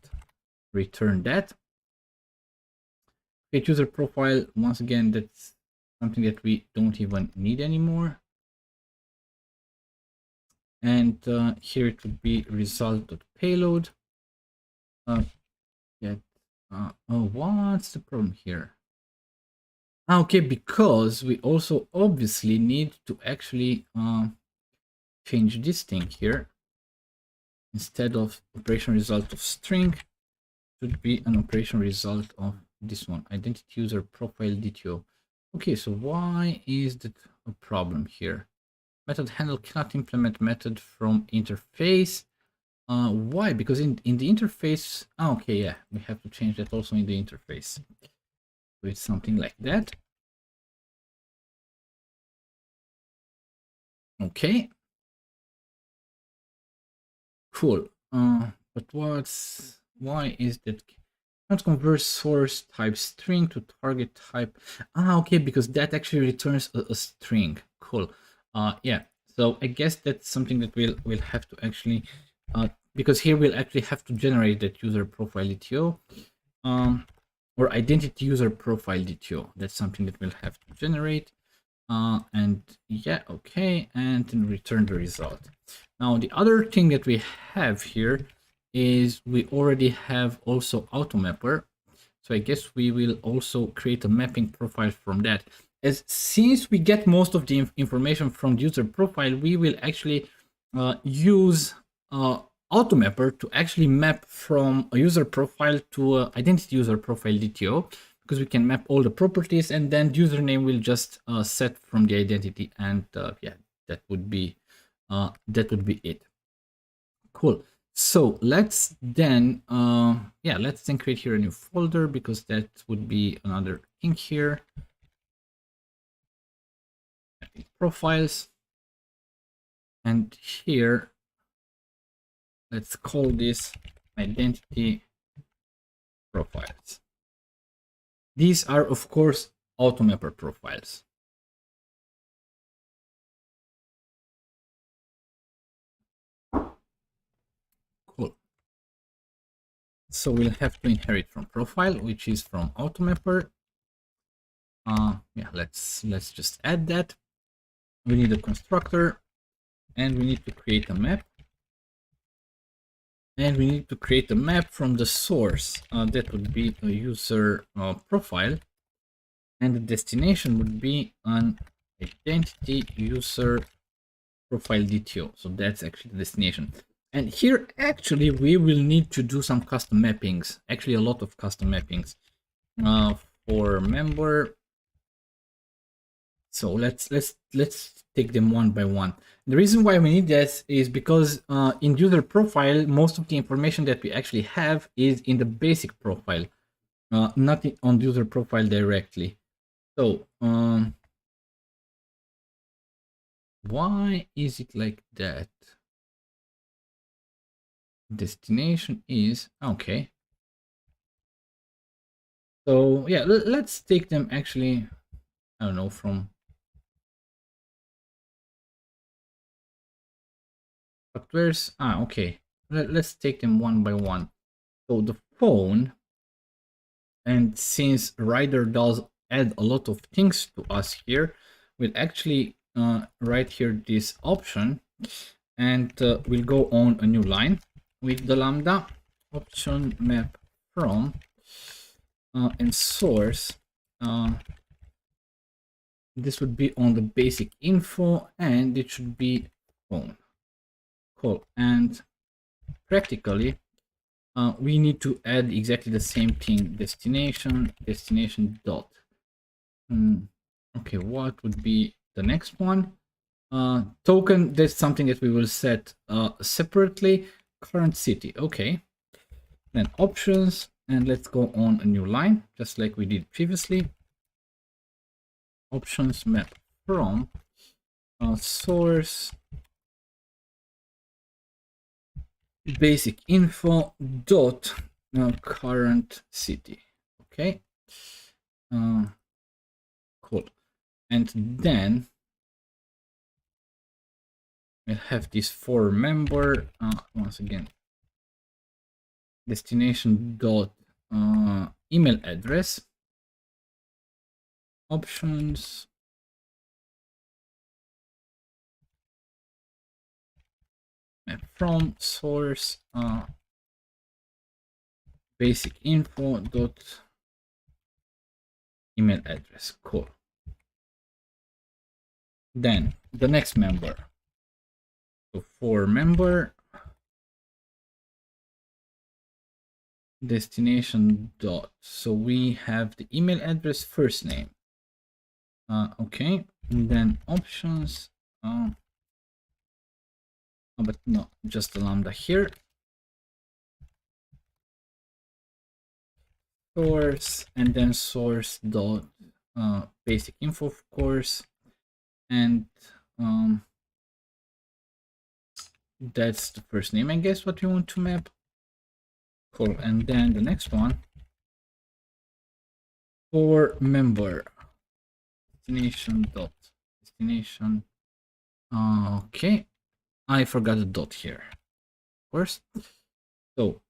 return that. Create user profile, once again, that's something that we don't even need anymore. And here it would be result.payload. Oh, what's the problem here? Okay, because we also obviously need to actually change this thing here. Instead of operation result of string, should be an operation result of this one, identity user profile DTO. Okay, so why is that a problem here? Method handle cannot implement method from interface. Why? Because in the interface, okay, yeah, we have to change that also in the interface. So it's something like that. Okay. Cool. But why is that? Not convert source type string to target type. Okay, because that actually returns a string. Cool. Yeah. So I guess that's something that we'll have to actually, because here we'll actually have to generate that user profile DTO, or identity user profile DTO. That's something that we'll have to generate. And yeah, okay, and then return the result. Now, the other thing that we have here is we already have also Automapper. So I guess we will also create a mapping profile from that. As since we get most of the information from the user profile, we will actually use Automapper to actually map from a user profile to an identity user profile DTO, because we can map all the properties, and then the username will just set from the identity, and yeah, that would be it. Cool. So let's then, let's then create here a new folder, because that would be another thing here. Profiles. And here, let's call this identity profiles. These are, of course, Automapper profiles. Cool. So we'll have to inherit from profile, which is from Automapper. Let's just add that. We need a constructor, and we need to create a map. And we need to create a map from the source. That would be a user profile. And the destination would be an identity user profile DTO. So that's actually the destination. And here, actually, we will need to do some custom mappings. Actually, a lot of custom mappings for member. So let's take them one by one. The reason why we need this is because in user profile, most of the information that we actually have is in the basic profile, not on user profile directly. So why is it like that? Destination is okay. So yeah, let's take them actually, I don't know, from where's okay. Let's take them one by one. So the phone, and since Rider does add a lot of things to us here, we'll actually write here this option, and we'll go on a new line with the lambda option map from and source. This would be on the basic info, and it should be phone. Cool. And practically, we need to add exactly the same thing: destination dot. Okay, what would be the next one? Token, that's something that we will set separately. Current city, okay. Then options, and let's go on a new line, just like we did previously. Options map from source basic info dot current city. Okay. Cool. And then we'll have this for member once again. Destination dot email address. Options. Map from source basic info dot email address. Cool. Then the next member. So for member destination dot. So we have the email address, first name. Okay, and then options. But no, just a lambda here. Source, and then source dot basic info, of course, and that's the first name, I guess, what we want to map. Cool. And then the next one for member destination dot destination. Okay, I forgot a dot here, of course. So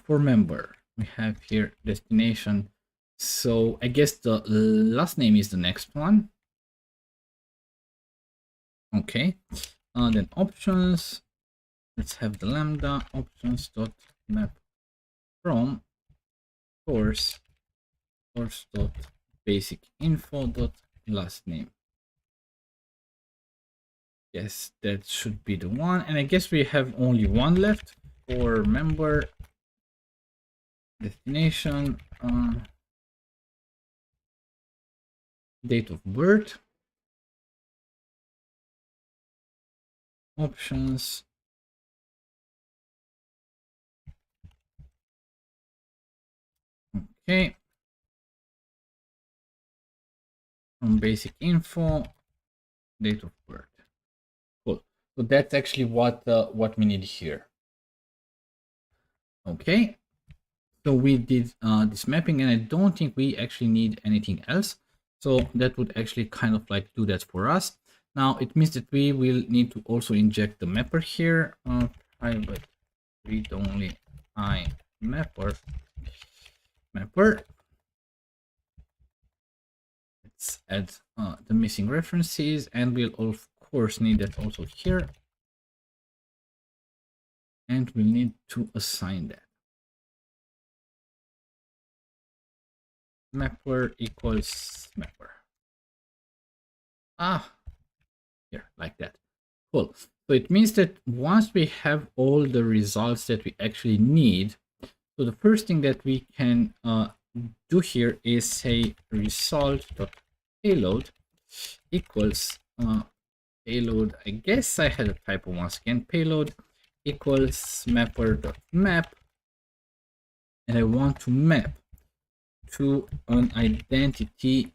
for member, we have here destination. So I guess the last name is the next one. Okay. Then options. Let's have the lambda options dot map from source dot basic info dot last name. Yes, that should be the one. And I guess we have only one left for member destination, date of birth, options, Okay. From basic info, date of birth. Cool. So that's actually what we need here. Okay. So we did this mapping, and I don't think we actually need anything else. So that would actually kind of like do that for us. Now it means that we will need to also inject the mapper here. Private read only I mapper. Let's add the missing references, and we'll of course need that also here. And we'll need to assign that. Mapper equals mapper. Here, like that. Cool. So it means that once we have all the results that we actually need, so the first thing that we can do here is say result.payload equals payload. I guess I had a typo once again. Payload equals mapper.map, and I want to map to an identity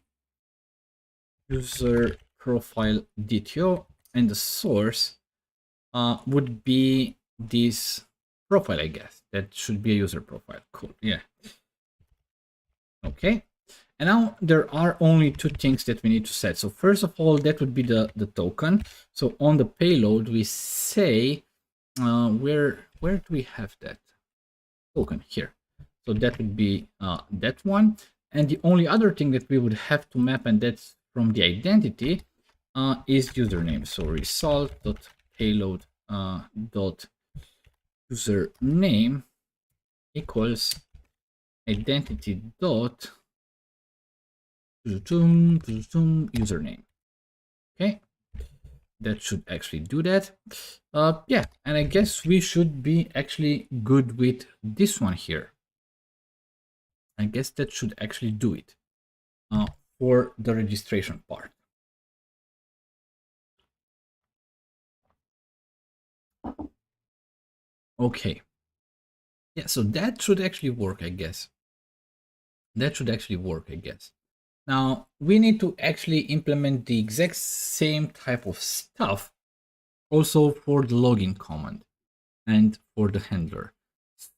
user profile DTO, and the source would be this profile, I guess. That should be a user profile. Cool. Yeah. Okay. And now there are only two things that we need to set. So first of all, that would be the token. So on the payload, we say where do we have that token? Here. So that would be that one. And the only other thing that we would have to map, and that's from the identity, is username. So result.payload dot username equals identity dot username. Okay, that should actually do that. Yeah, and I guess we should be actually good with this one here. I guess that should actually do it for the registration part. Okay. Yeah, so that should actually work, I guess. That should actually work, I guess. Now, we need to actually implement the exact same type of stuff also for the login command and for the handler.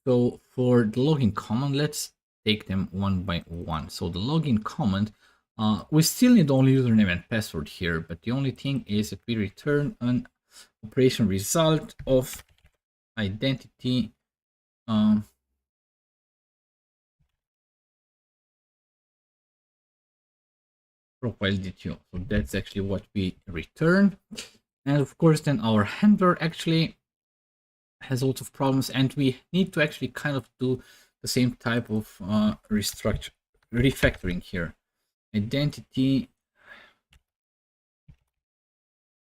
So for the login command, let's take them one by one. So the login command, we still need only username and password here, but the only thing is that we return an operation result of identity profile DTO. So that's actually what we return. And of course, then our handler actually has lots of problems, and we need to actually kind of do the same type of refactoring here. Identity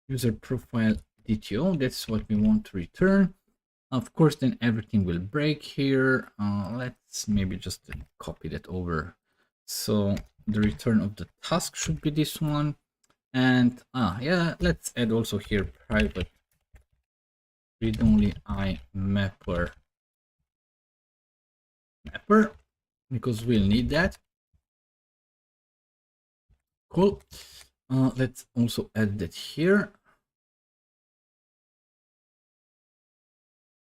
user profile DTO, that's what we want to return. Of course, then everything will break here. Let's maybe just copy that over. So the return of the task should be this one. And yeah, let's add also here private read only I mapper because we'll need that. Cool. Let's also add that here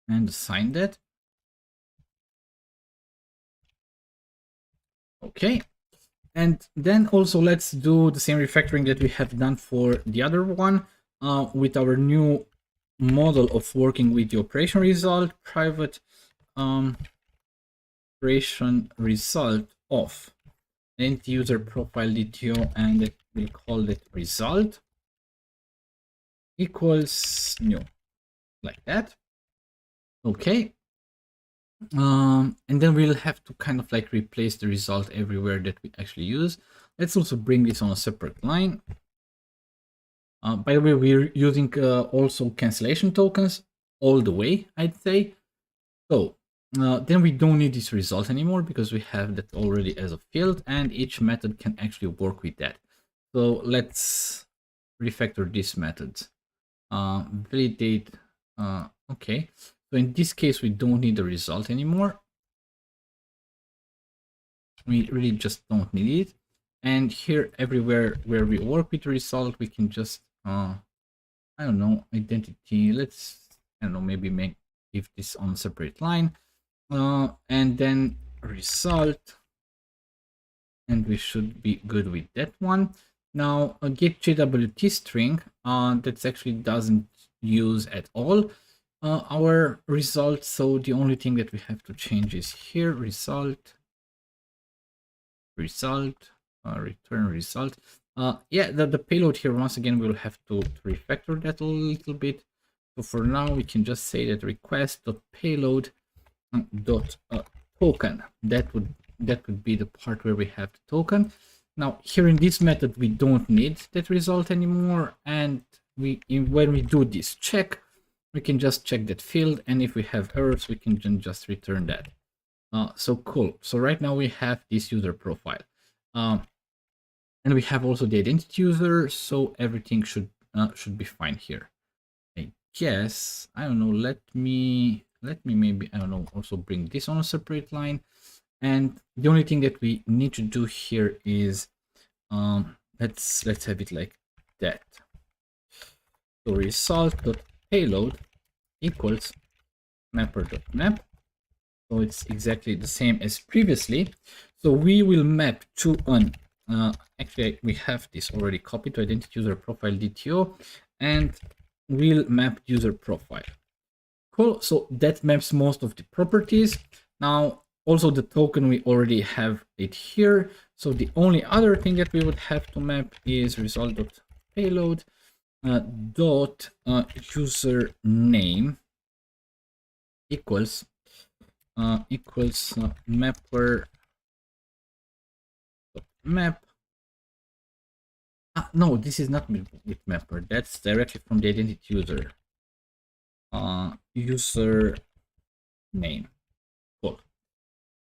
and assign that. Okay. And then also let's do the same refactoring that we have done for the other one with our new model of working with the operation result, private operation result of end user profile DTO, and we'll call it result equals new, like that. Okay. And then we'll have to kind of like replace the result everywhere that we actually use. Let's also bring this on a separate line. By the way, we're using also cancellation tokens all the way, I'd say. So then we don't need this result anymore because we have that already as a field, and each method can actually work with that. So let's refactor this method. Validate. Okay. So in this case, we don't need the result anymore. We really just don't need it. And here, everywhere where we work with the result, we can just, I don't know, identity. Let's, I don't know, maybe give this on a separate line. And then result. And we should be good with that one. Now, a get JWT string that actually doesn't use at all our result. So the only thing that we have to change is here, result, return result. Yeah, the payload here, once again, we'll have to refactor that a little bit. So for now, we can just say that request.payload dot token. That would be the part where we have the token. Now here in this method, we don't need that result anymore. And when we do this check, we can just check that field. And if we have errors, we can just return that. So cool. So right now we have this user profile. And we have also the identity user. So everything should be fine here. I guess, I don't know, let me maybe, I don't know, also bring this on a separate line. And the only thing that we need to do here is let's have it like that. So result.payload equals mapper.map. So it's exactly the same as previously. So we will map to an actually we have this already copied to identity user profile DTO, and we'll map user profile. Cool. So that maps most of the properties. Now also the token, we already have it here. So the only other thing that we would have to map is result.payload dot user name equals mapper map. No, this is not with mapper. That's directly from the identity user. User name. Cool.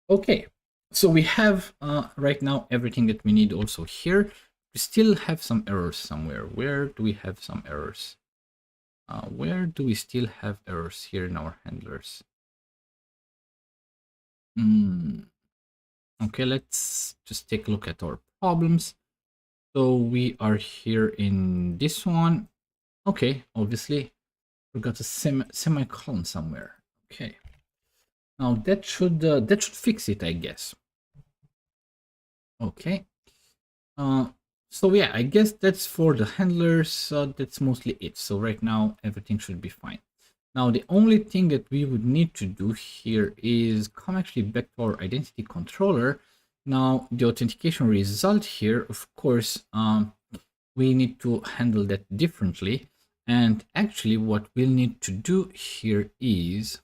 Okay, so we have right now everything that we need also here. We still have some errors somewhere. Where do we have some errors? Where do we still have errors here in our handlers? Okay, let's just take a look at our problems. So we are here in this one. Okay, obviously we got a semicolon somewhere. Okay, now that should fix it, I guess. Okay. So yeah, I guess that's for the handlers. That's mostly it. So right now everything should be fine. Now the only thing that we would need to do here is come actually back to our identity controller. Now the authentication result here, of course, we need to handle that differently. And actually what we'll need to do here is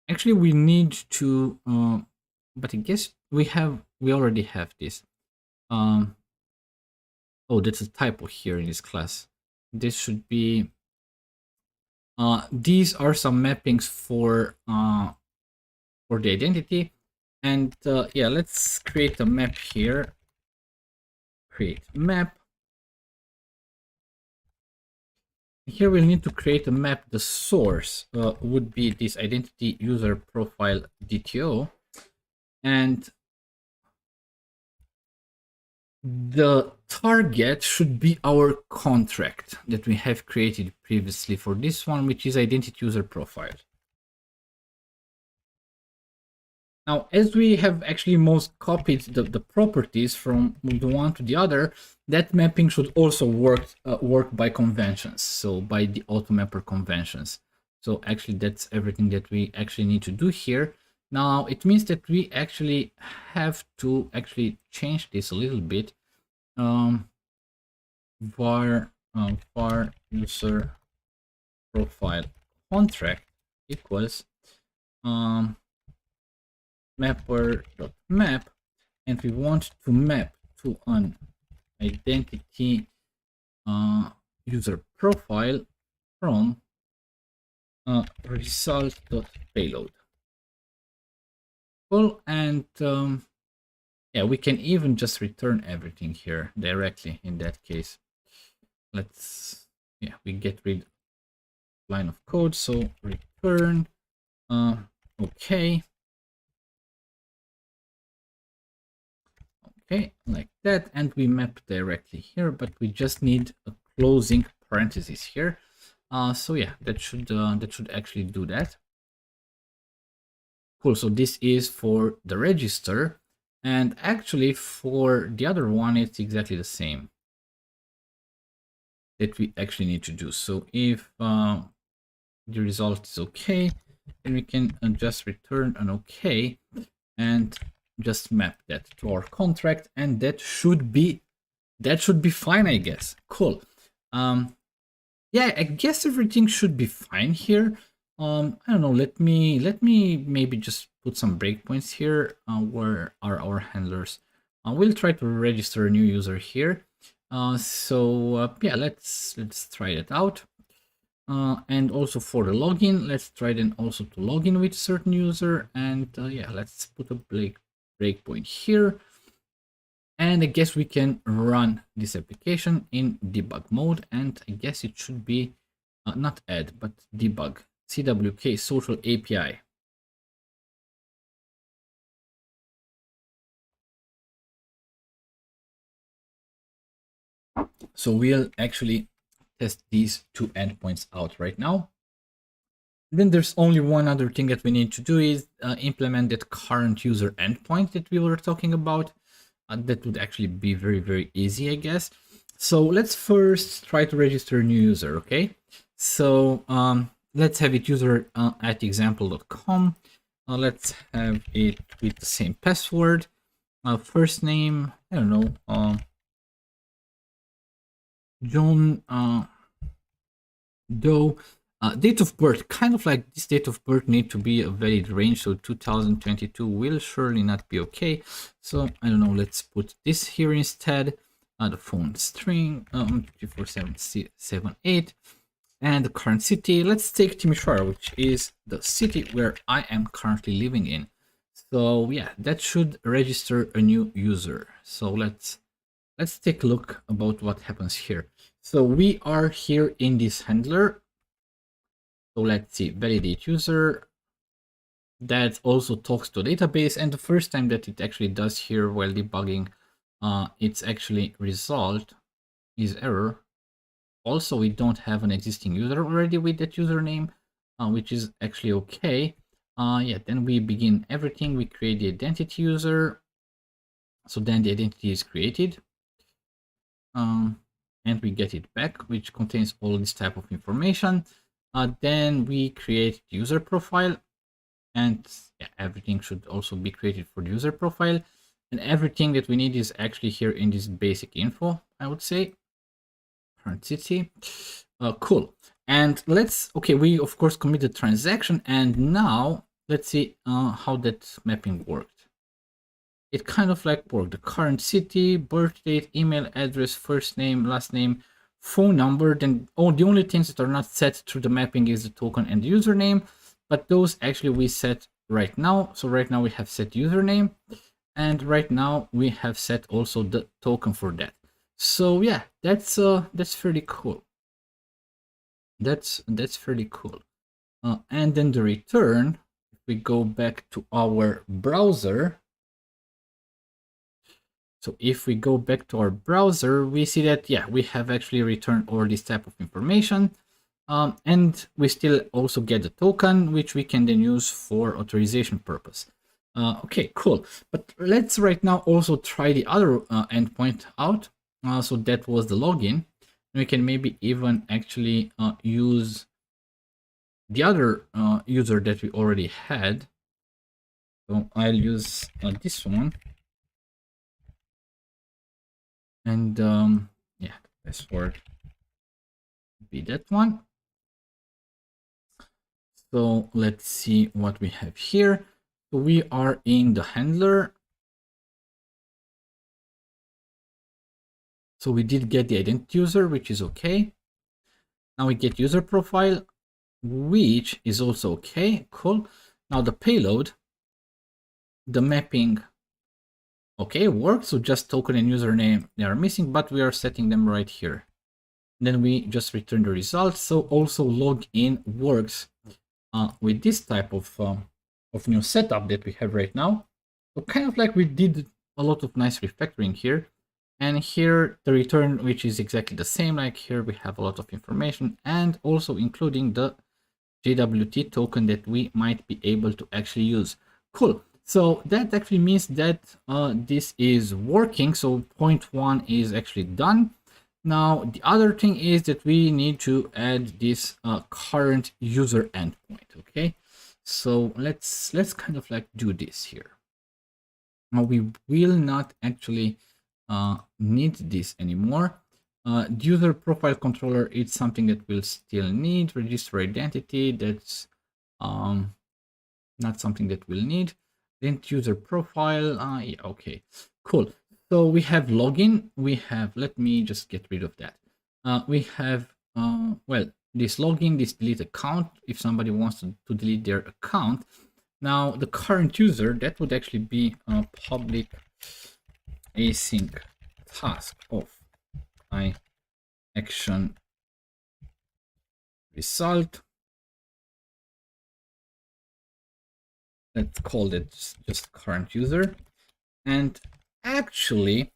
actually we need to but I guess we already have this. Oh, that's a typo here in this class. This should be these are some mappings for the identity. And yeah, let's create a map here. Create map. Here we'll need to create a map. The source would be this identity user profile DTO, and the target should be our contract that we have created previously for this one, which is identity user profile. Now, as we have actually most copied the properties from the one to the other, that mapping should also work by conventions, so by the Automapper conventions. So actually, that's everything that we actually need to do here. Now, it means that we actually have to actually change this a little bit. Var user profile contract equals mapper.map, and we want to map to an identity user profile from result.payload. Well, and yeah, we can even just return everything here directly in that case. Let's, yeah, we get rid of line of code, so return Okay. Okay, like that, and we map directly here, but we just need a closing parenthesis here. So yeah, that should actually do that. Cool. So this is for the register, and actually for the other one, it's exactly the same that we actually need to do. So if the result is okay, then we can just return an okay and just map that to our contract, and that should be fine, I guess. Cool. Yeah, I guess everything should be fine here. I don't know. Let me maybe just put some breakpoints here. Where are our handlers? We'll try to register a new user here. Yeah, let's try that out. And also for the login, let's try then also to log in with certain user. And yeah, let's put a breakpoint here. And I guess we can run this application in debug mode. And I guess it should be not add, but debug. CWK social API. So we'll actually test these two endpoints out right now. Then there's only one other thing that we need to do is implement that current user endpoint that we were talking about. That would actually be very, very easy, I guess. So let's first try to register a new user, okay? So let's have it user at example.com. Let's have it with the same password. First name, I don't know, John Doe. Date of birth, kind of like this date of birth need to be a valid range, so 2022 will surely not be okay. So I don't know, let's put this here instead. The phone string 34778, and the current city. Let's take Timisoara, which is the city where I am currently living in. So yeah, that should register a new user. So let's take a look about what happens here. So we are here in this handler. So let's see, validate user. That also talks to a database, and the first time that it actually does here while debugging, its actually result is error. Also, we don't have an existing user already with that username, which is actually okay. Yeah, then we begin everything. We create the identity user. So then the identity is created. And we get it back, which contains all this type of information. Then we create the user profile, and yeah, everything should also be created for the user profile. And everything that we need is actually here in this basic info, I would say. Current city. Cool. And okay, we of course commit the transaction, and now let's see how that mapping worked. It kind of like worked. The current city, birth date, email address, first name, last name, phone number. Then the only things that are not set through the mapping is the token and the username, but those actually we set right now. So right now we have set username, and right now we have set also the token for that. So yeah, that's fairly cool. That's fairly cool. And then the return, if we go back to our browser. So if we go back to our browser, we see that, yeah, we have actually returned all this type of information. And we still also get the token, which we can then use for authorization purpose. Okay, cool. But let's right now also try the other endpoint out. So that was the login. We can maybe even actually use the other user that we already had. So I'll use this one. And yeah, the password be that one. So let's see what we have here. So we are in the handler. So we did get the identity user, which is okay. Now we get user profile, which is also okay. Cool. Now the payload, the mapping, okay, works. So just token and username, they are missing, but we are setting them right here. Then we just return the results. So also login works with this type of new setup that we have right now. So kind of like we did a lot of nice refactoring here. And here the return, which is exactly the same, like here we have a lot of information and also including the JWT token that we might be able to actually use. Cool. So that actually means that this is working. So point 1 is actually done. Now the other thing is that we need to add this current user endpoint. Okay, so let's kind of like do this here. Now we will not actually need this anymore. The user profile controller is something that we'll still need. Register identity, that's not something that we'll need. Then user profile, yeah, okay, cool. So we have login, we have, let me just get rid of that. We have, well, this login, this delete account, if somebody wants to delete their account. Now the current user, that would actually be a public async task of my action result. Let's call it just current user. And actually,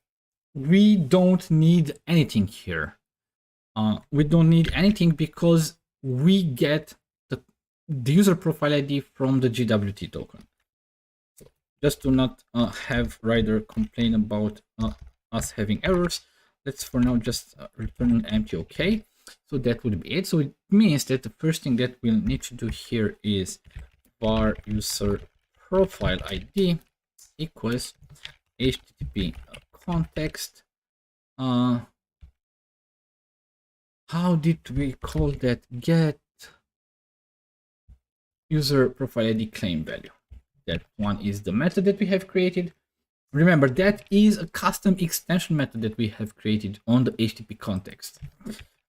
we don't need anything here. We don't need anything because we get the user profile ID from the JWT token. So just to not have Rider complain about us having errors, let's for now just return an empty OK. So that would be it. So it means that the first thing that we'll need to do here is var user profile ID equals HTTP context. How did we call that? Get user profile ID claim value. That one is the method that we have created. Remember, that is a custom extension method that we have created on the HTTP context.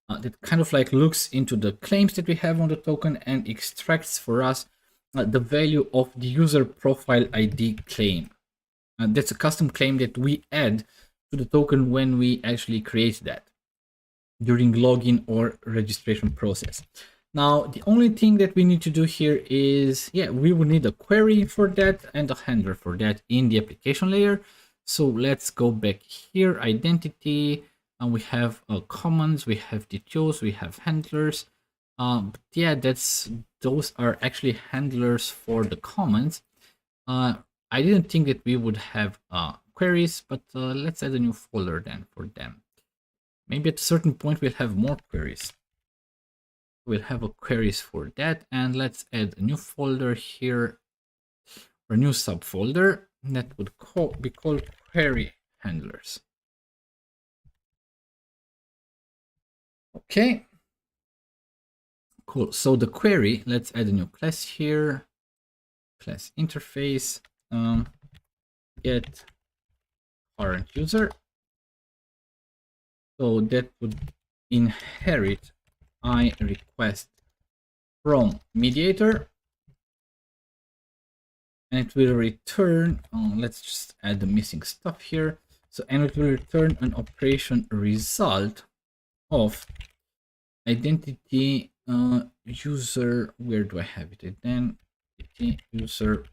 That kind of like looks into the claims that we have on the token and extracts for us the value of the user profile ID claim. That's a custom claim that we add to the token when we actually create that during login or registration process. Now, the only thing that we need to do here is, yeah, we will need a query for that and a handler for that in the application layer. So let's go back here, identity, and we have commons, we have DTOs, we have handlers. But yeah, those are actually handlers for the commons. I didn't think that we would have queries, but let's add a new folder then for them. Maybe at a certain point we'll have more queries. We'll have a queries for that, and let's add a new folder here, or a new subfolder that would be called query handlers. Okay, cool. So the query, let's add a new class here, class interface, get current user. So that would inherit I request from mediator, and it will return, let's just add the missing stuff here. So, and it will return an operation result of identity user, where do I have it? Identity user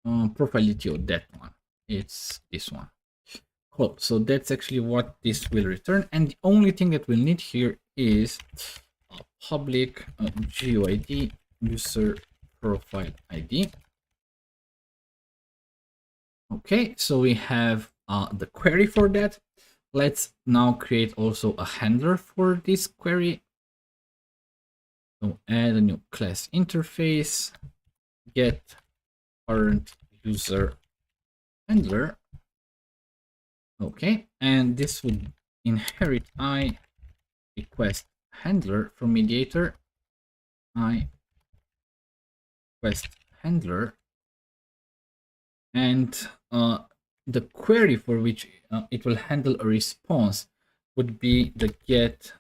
profile DTO, that one. It's this one. Cool. So that's actually what this will return. And the only thing that we'll need here is a public GUID user profile ID. Okay, so we have the query for that. Let's now create also a handler for this query. So add a new class interface, get current user handler. Okay, and this would inherit I request handler from mediator. I request handler, and the query for which it will handle a response would be the get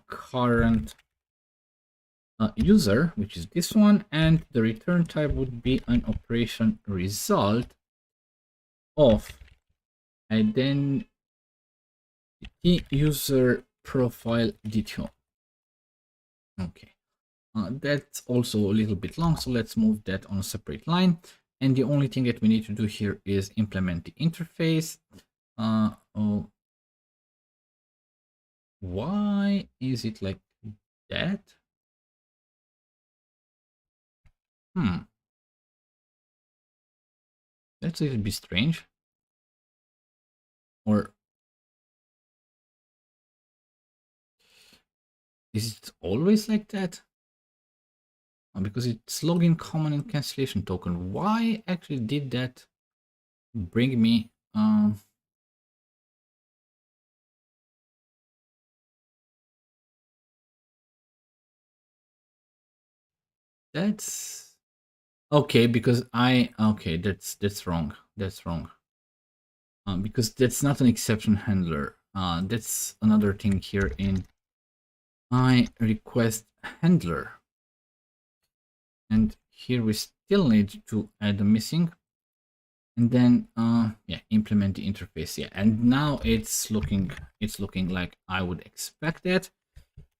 current user, which is this one, and the return type would be an operation result of identity user profile DTO. Okay, That's also a little bit long, so let's move that on a separate line. And the only thing that we need to do here is implement the interface. Oh, why is it like that? That's a little bit strange. Or is it always like that? Because it's login common and cancellation token. Why actually did that bring me? That's okay because that's wrong. That's wrong. Because that's not an exception handler. That's another thing here in my request handler. And here we still need to add a missing. And then yeah, implement the interface. Yeah, and now it's looking like I would expect that.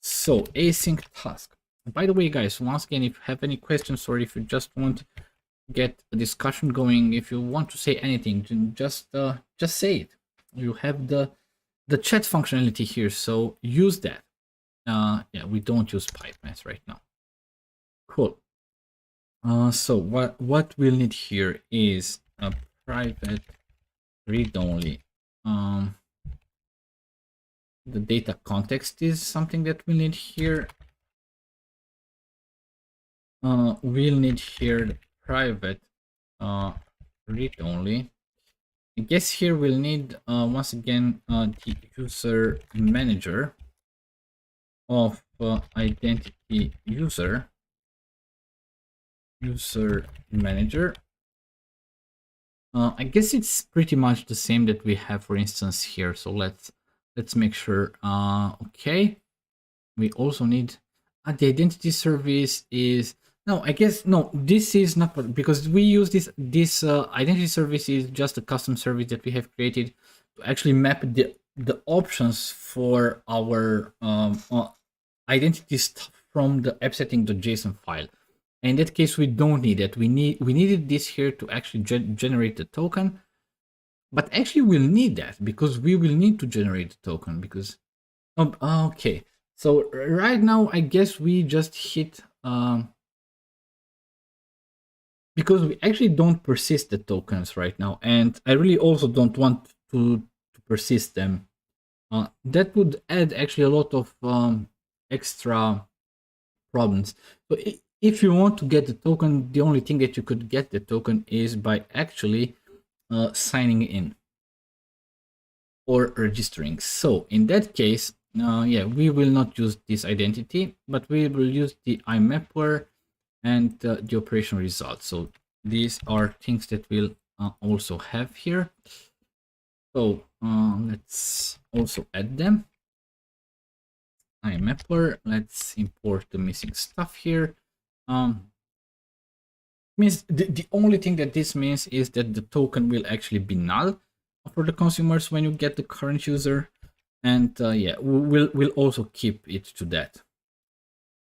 So async task. By the way, guys, once again, if you have any questions or if you just want to get a discussion going, if you want to say anything, just say it. You have the chat functionality here, so use that. Yeah, we don't use pipelines right now. Cool. So what we'll need here is a private read-only. The data context is something that we need here. We'll need here the private read-only. I guess here we'll need once again the user manager of identity user manager. I guess it's pretty much the same that we have, for instance, here. So let's make sure. Okay, we also need the identity service is no. I guess no. This is not because we use this identity service is just a custom service that we have created to actually map the options for our identity stuff from the appsetting.json file. In that case, we don't need it. We needed this here to actually generate the token. But actually, we'll need that because we will need to generate the token because. Okay. So right now, I guess we just hit because we actually don't persist the tokens right now, and I really also don't want to persist them. That would add actually a lot of extra problems. So if you want to get the token, the only thing that you could get the token is by actually signing in or registering. So in that case, yeah, we will not use this identity, but we will use the Automapper and the operation results. So these are things that we'll also have here. So let's also add them. Automapper. Let's import the missing stuff here. Means the only thing that this means is that the token will actually be null for the consumers when you get the current user, and yeah, we'll also keep it to that.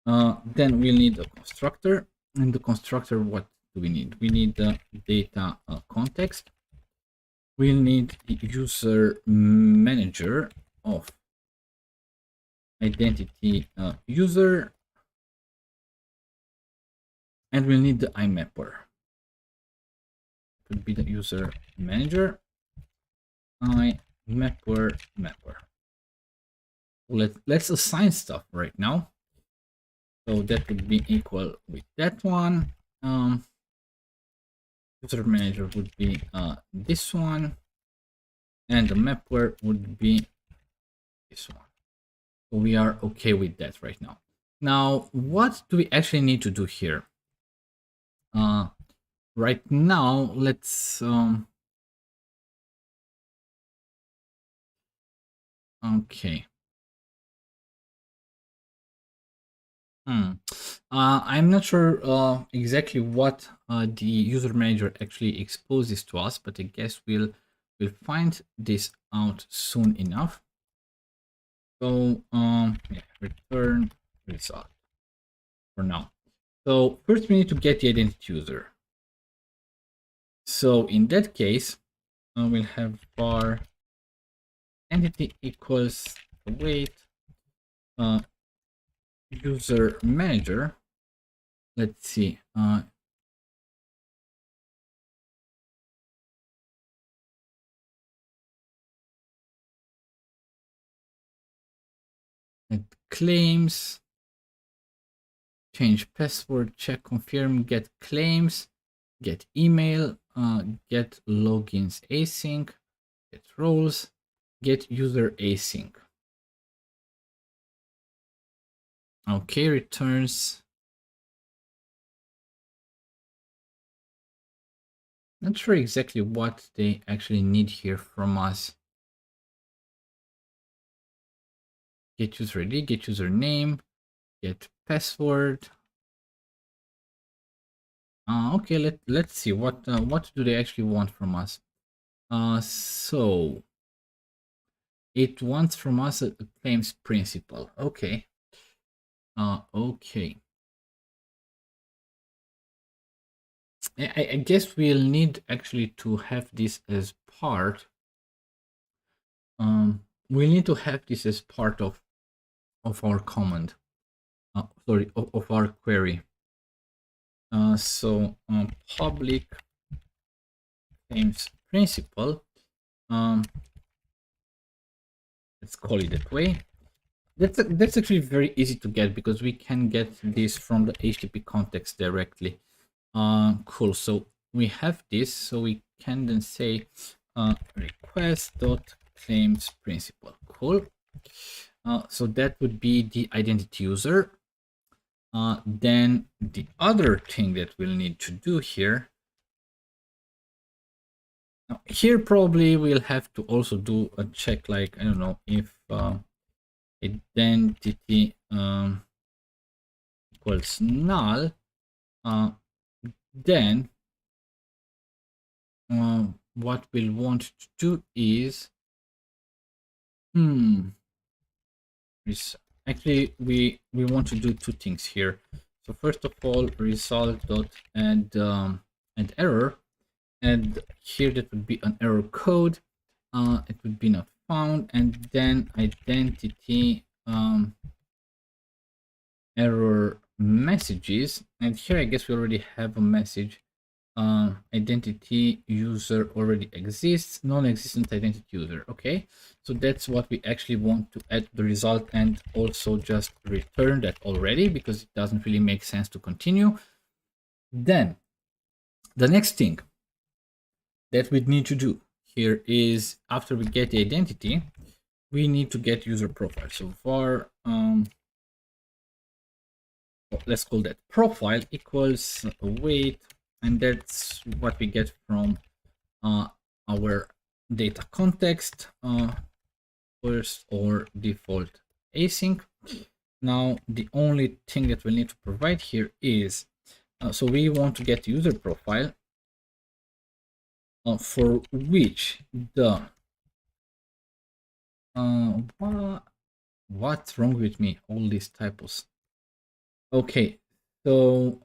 Then we'll need a constructor, and the constructor, what do we need? We need the data context. We'll need the user manager of identity user, and we'll need the Automapper. Could be the user manager. Automapper mapper. Let's assign stuff right now. So that would be equal with that one. User manager would be this one, and the mapper would be this one. So we are okay with that right now. Now, what do we actually need to do here? Right now, let's okay. I'm not sure exactly what the user manager actually exposes to us, but I guess we'll find this out soon enough. So yeah, return result. for now. So first we need to get the identity user. So in that case, we'll have var entity equals await user manager. Let's see. Claims, change password, check, confirm, get claims, get email, get logins async, get roles, get user async. Okay, returns. Not sure exactly what they actually need here from us. Get user ID, get username, get password. Okay, let's see what do they actually want from us. So it wants from us a claims principal. Okay. Okay. I guess we'll need actually to have this as part. We'll need to have this as part of our command. Sorry, of our query. So public claims principal. Let's call it that way. That's actually very easy to get because we can get this from the HTTP context directly. Cool. So we have this, so we can then say request.claims principal. Cool. So that would be the identity user. Then the other thing that we'll need to do here. Now, here probably we'll have to also do a check, like, I don't know, if identity equals null, then what we'll want to do is actually we want to do two things here. So first of all, result dot add error, and here that would be an error code. It would be not found, and then identity error messages, and here I guess we already have a message. Identity user already exists, non-existent identity user. Okay, so that's what we actually want to add the result, and also just return that already because it doesn't really make sense to continue. Then the next thing that we need to do here is, after we get the identity, we need to get user profile. So var let's call that profile equals await, and that's what we get from our data context, first or default async. Now the only thing that we need to provide here is so we want to get user profile for which the what's wrong with me, all these typos. Okay, so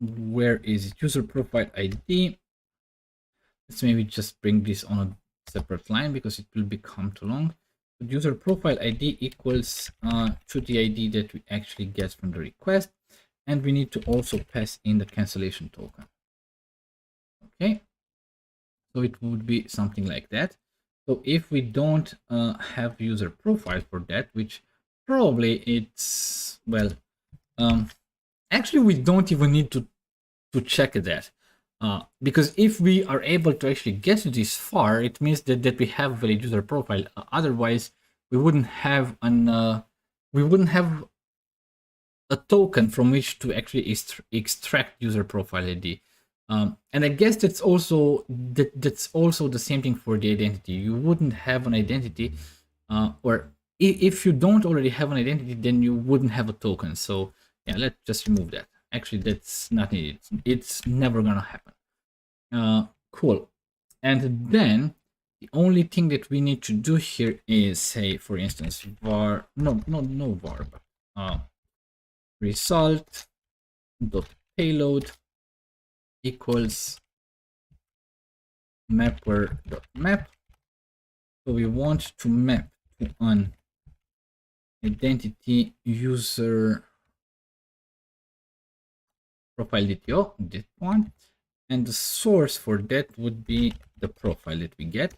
where is it? User profile ID. Let's maybe just bring this on a separate line because it will become too long. But user profile ID equals to the ID that we actually get from the request, and we need to also pass in the cancellation token. Okay, so it would be something like that. So if we don't have user profile for that, which probably it's, well, actually we don't even need to check that, because if we are able to actually get this far, it means that we have a valid user profile. Otherwise we wouldn't have a token from which to actually extract user profile ID. And I guess that's also the same thing for the identity. You wouldn't have an identity, or if you don't already have an identity, then you wouldn't have a token. So yeah, let's just remove that. Actually, that's not needed. It's never gonna happen. Cool. And then the only thing that we need to do here is say, for instance, var, no var, but result dot payload equals mapper dot map. So we want to map to an identity user profile DTO, this one, and the source for that would be the profile that we get.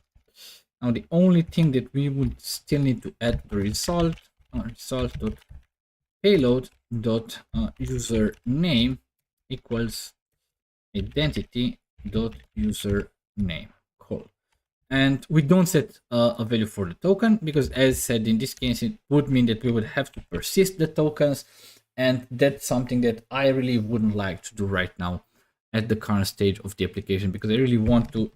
Now the only thing that we would still need to add the result dot payload dot username equals identity dot username. Cool. And we don't set a value for the token because, as said, in this case it would mean that we would have to persist the tokens, and that's something that I really wouldn't like to do right now at the current stage of the application, because I really want to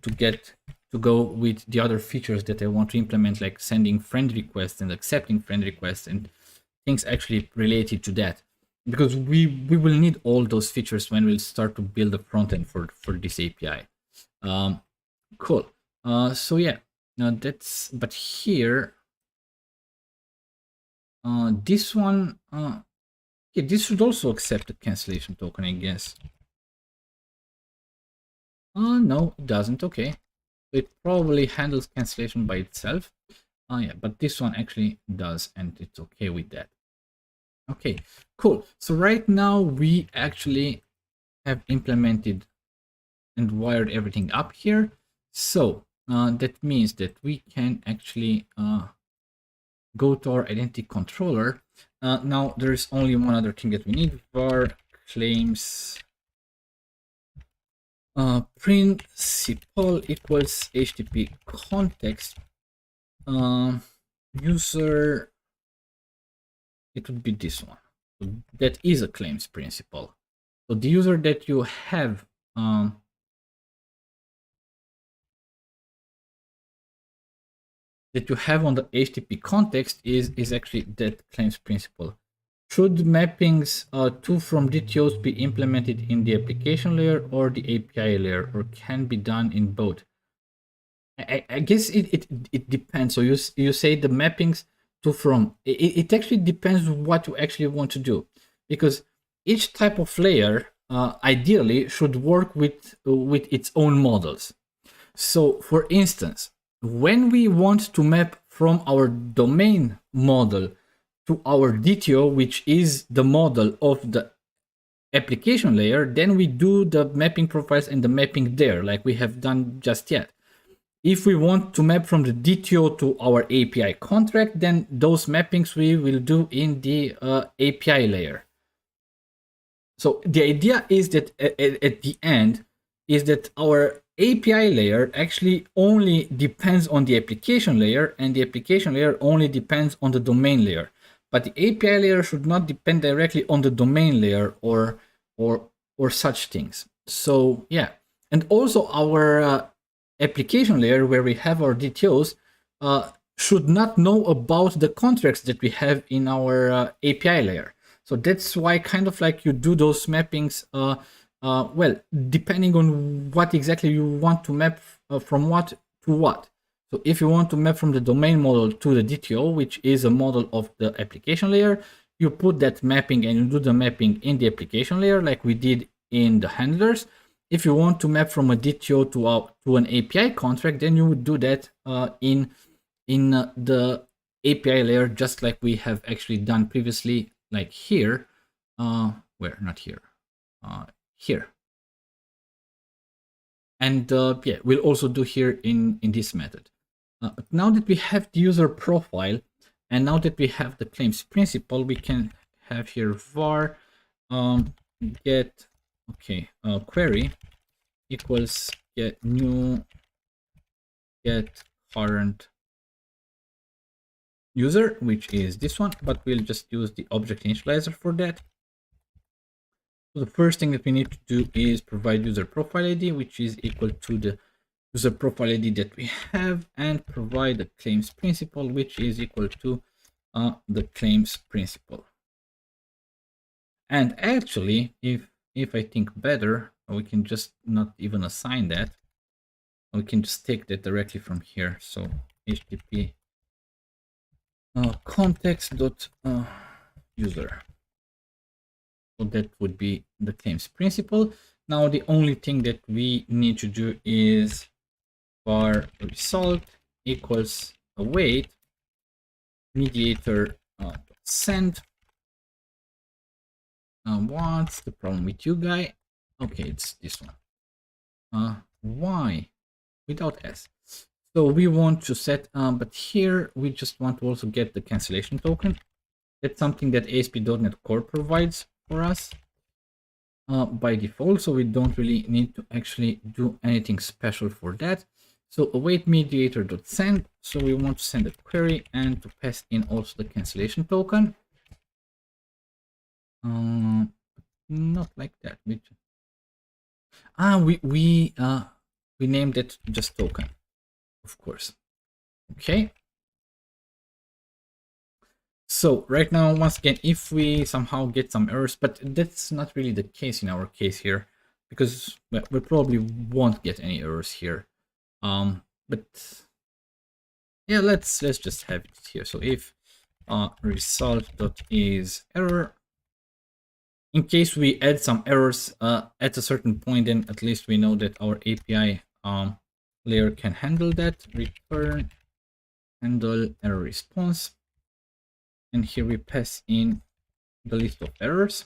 go with the other features that I want to implement, like sending friend requests and accepting friend requests and things actually related to that, because we will need all those features when we'll start to build a front end for this API. Cool. So yeah, that's, but here, this one, yeah, this should also accept a cancellation token, I guess. No, it doesn't. Okay, it probably handles cancellation by itself. Yeah, but this one actually does, and it's okay with that. Okay, cool. So right now we actually have implemented and wired everything up here. So that means that we can actually go to our identity controller. Now there's only one other thing that we need: var claims principal equals HTTP context user. It would be this one. So that is a claims principal. So the user that you have on the HTTP context is actually that claims principal. Should mappings to from DTOs be implemented in the application layer or the API layer, or can be done in both? I guess it depends. So you say the mappings to from. It actually depends what you actually want to do, because each type of layer ideally should work with its own models. So for instance, when we want to map from our domain model to our DTO, which is the model of the application layer, then we do the mapping profiles and the mapping there, like we have done just yet. If we want to map from the DTO to our API contract, then those mappings we will do in the API layer. So the idea is that at the end is that our API layer actually only depends on the application layer, and the application layer only depends on the domain layer. But the API layer should not depend directly on the domain layer or such things. So yeah, and also our application layer, where we have our DTOs, should not know about the contracts that we have in our API layer. So that's why kind of like you do those mappings, well, depending on what exactly you want to map from what to what. So if you want to map from the domain model to the DTO, which is a model of the application layer, you put that mapping and you do the mapping in the application layer like we did in the handlers. If you want to map from a DTO to an API contract, then you would do that in the API layer, just like we have actually done previously, like here. Where? Not here. Here. And yeah, we'll also do here in this method. But now that we have the user profile, and now that we have the claims principal, we can have here var get query equals get new get current user, which is this one, but we'll just use the object initializer for that. So the first thing that we need to do is provide user profile ID, which is equal to the user profile ID that we have, and provide the claims principal, which is equal to the claims principal. And actually, if I think better, we can just not even assign that. We can just take that directly from here. So HTTP context dot user. So that would be the claims principal. Now the only thing that we need to do is var result equals await mediator send. What's the problem with you guy? Okay, it's this one. Why without s? So we want to set, but here we just want to also get the cancellation token. That's something that ASP.NET Core provides for us by default, so we don't really need to actually do anything special for that. So await mediator.send. So we want to send a query and to pass in also the cancellation token. Not like that. We named it just token, of course. Okay. So right now, once again, if we somehow get some errors, but that's not really the case in our case here, because we probably won't get any errors here. But yeah, let's just have it here. So if result.is error, in case we add some errors at a certain point, then at least we know that our API layer can handle that. Return handle error response. And here we pass in the list of errors.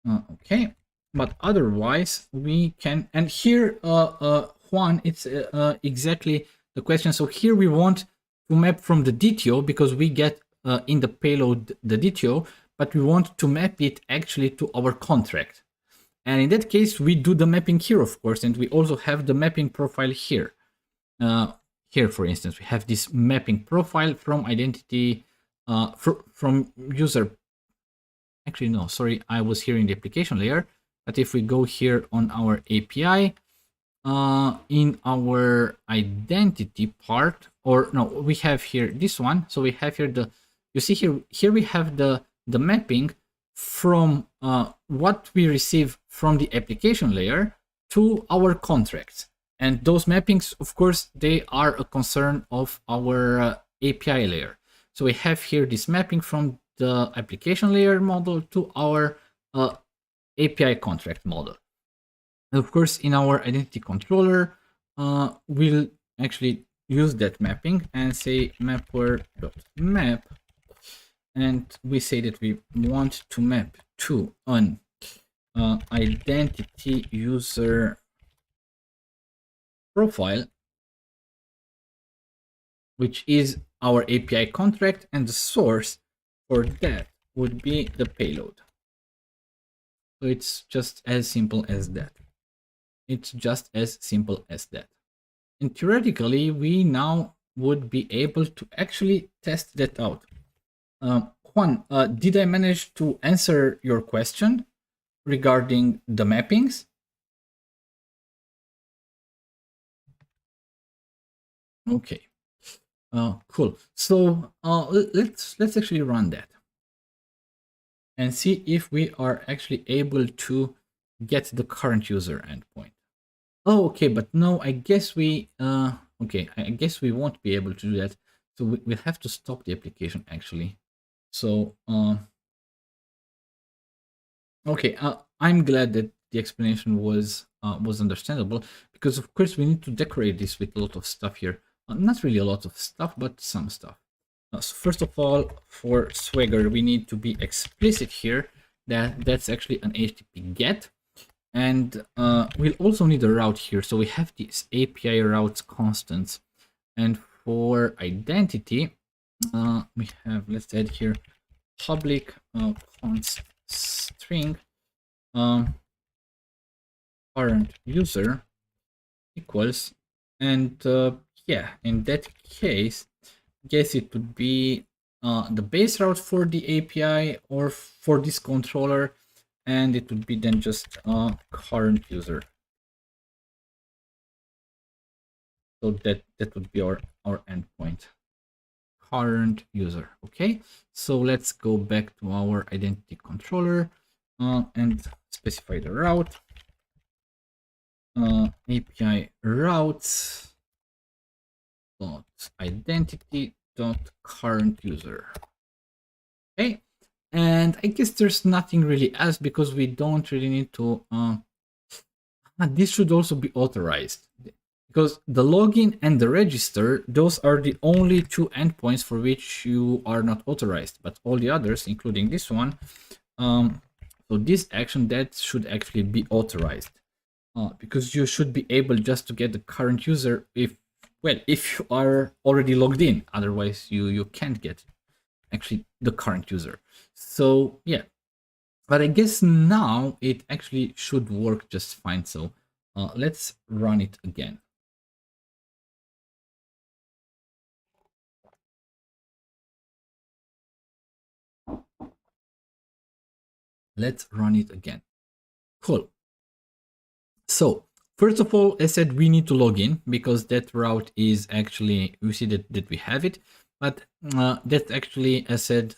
Okay, but otherwise we can, and here Juan, it's exactly the question. So here we want to map from the DTO because we get in the payload the DTO, but we want to map it actually to our contract. And in that case, we do the mapping here, of course, and we also have the mapping profile here. Here, for instance, we have this mapping profile from identity, from user. Actually, no, sorry, I was here in the application layer. But if we go here on our API, in our identity part, or no, we have here this one. So we have here you see here we have the mapping from what we receive from the application layer to our contracts. And those mappings, of course, they are a concern of our API layer. So we have here this mapping from the application layer model to our API contract model. And of course, in our identity controller, we'll actually use that mapping and say mapper.map. And we say that we want to map to an identity user profile, which is our API contract, and the source for that would be the payload. So it's just as simple as that. It's just as simple as that. And theoretically, we now would be able to actually test that out. Juan, did I manage to answer your question regarding the mappings? Okay. Cool. So let's actually run that and see if we are actually able to get the current user endpoint. Oh, okay, but no, I guess we okay, I guess we won't be able to do that. So we'll have to stop the application actually. So okay, I'm glad that the explanation was understandable, because of course we need to decorate this with a lot of stuff here. Not really a lot of stuff, but some stuff. So first of all, for Swagger, we need to be explicit here that that's actually an HTTP GET. And we'll also need a route here. So we have these API routes constants. And for identity, we have, let's add here, public const string current user equals, and yeah, in that case, I guess it would be the base route for the API or for this controller, and it would be then just current user. So that would be our endpoint, current user. Okay, so let's go back to our identity controller and specify the route. API routes dot identity dot current user. Okay, and And I guess there's nothing really else because we don't really need to. This should also be authorized because the login and the register, those are the only two endpoints for which you are not authorized, but all the others, including this one, so this action that should actually be authorized because you should be able just to get the current user if you are already logged in. Otherwise, you can't get actually the current user. So yeah, but I guess now it actually should work just fine. So let's run it again. Let's run it again. Cool. So first of all, I said we need to log in because that route is actually, we see that we have it, but that's actually, I said,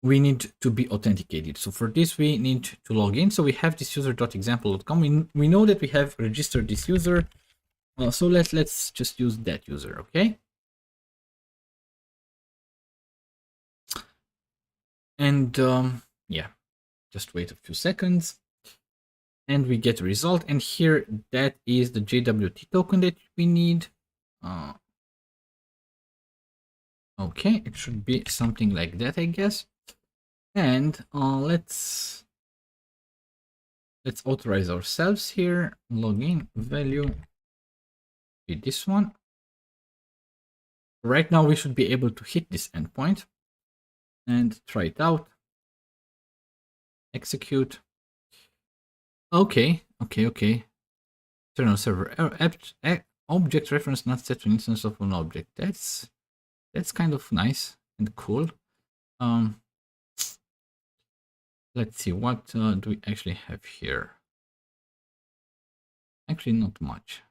we need to be authenticated. So for this, we need to log in. So we have this user.example.com. We know that we have registered this user. So let's just use that user, okay? And yeah, just wait a few seconds. And we get a result. And here, that is the JWT token that we need. Okay, it should be something like that, I guess. And let's authorize ourselves here. Login value be this one. Right now, we should be able to hit this endpoint and try it out. Execute. Okay. External server object reference not set to an instance of an object. That's kind of nice and cool. Let's see, what do we actually have here? Actually, not much.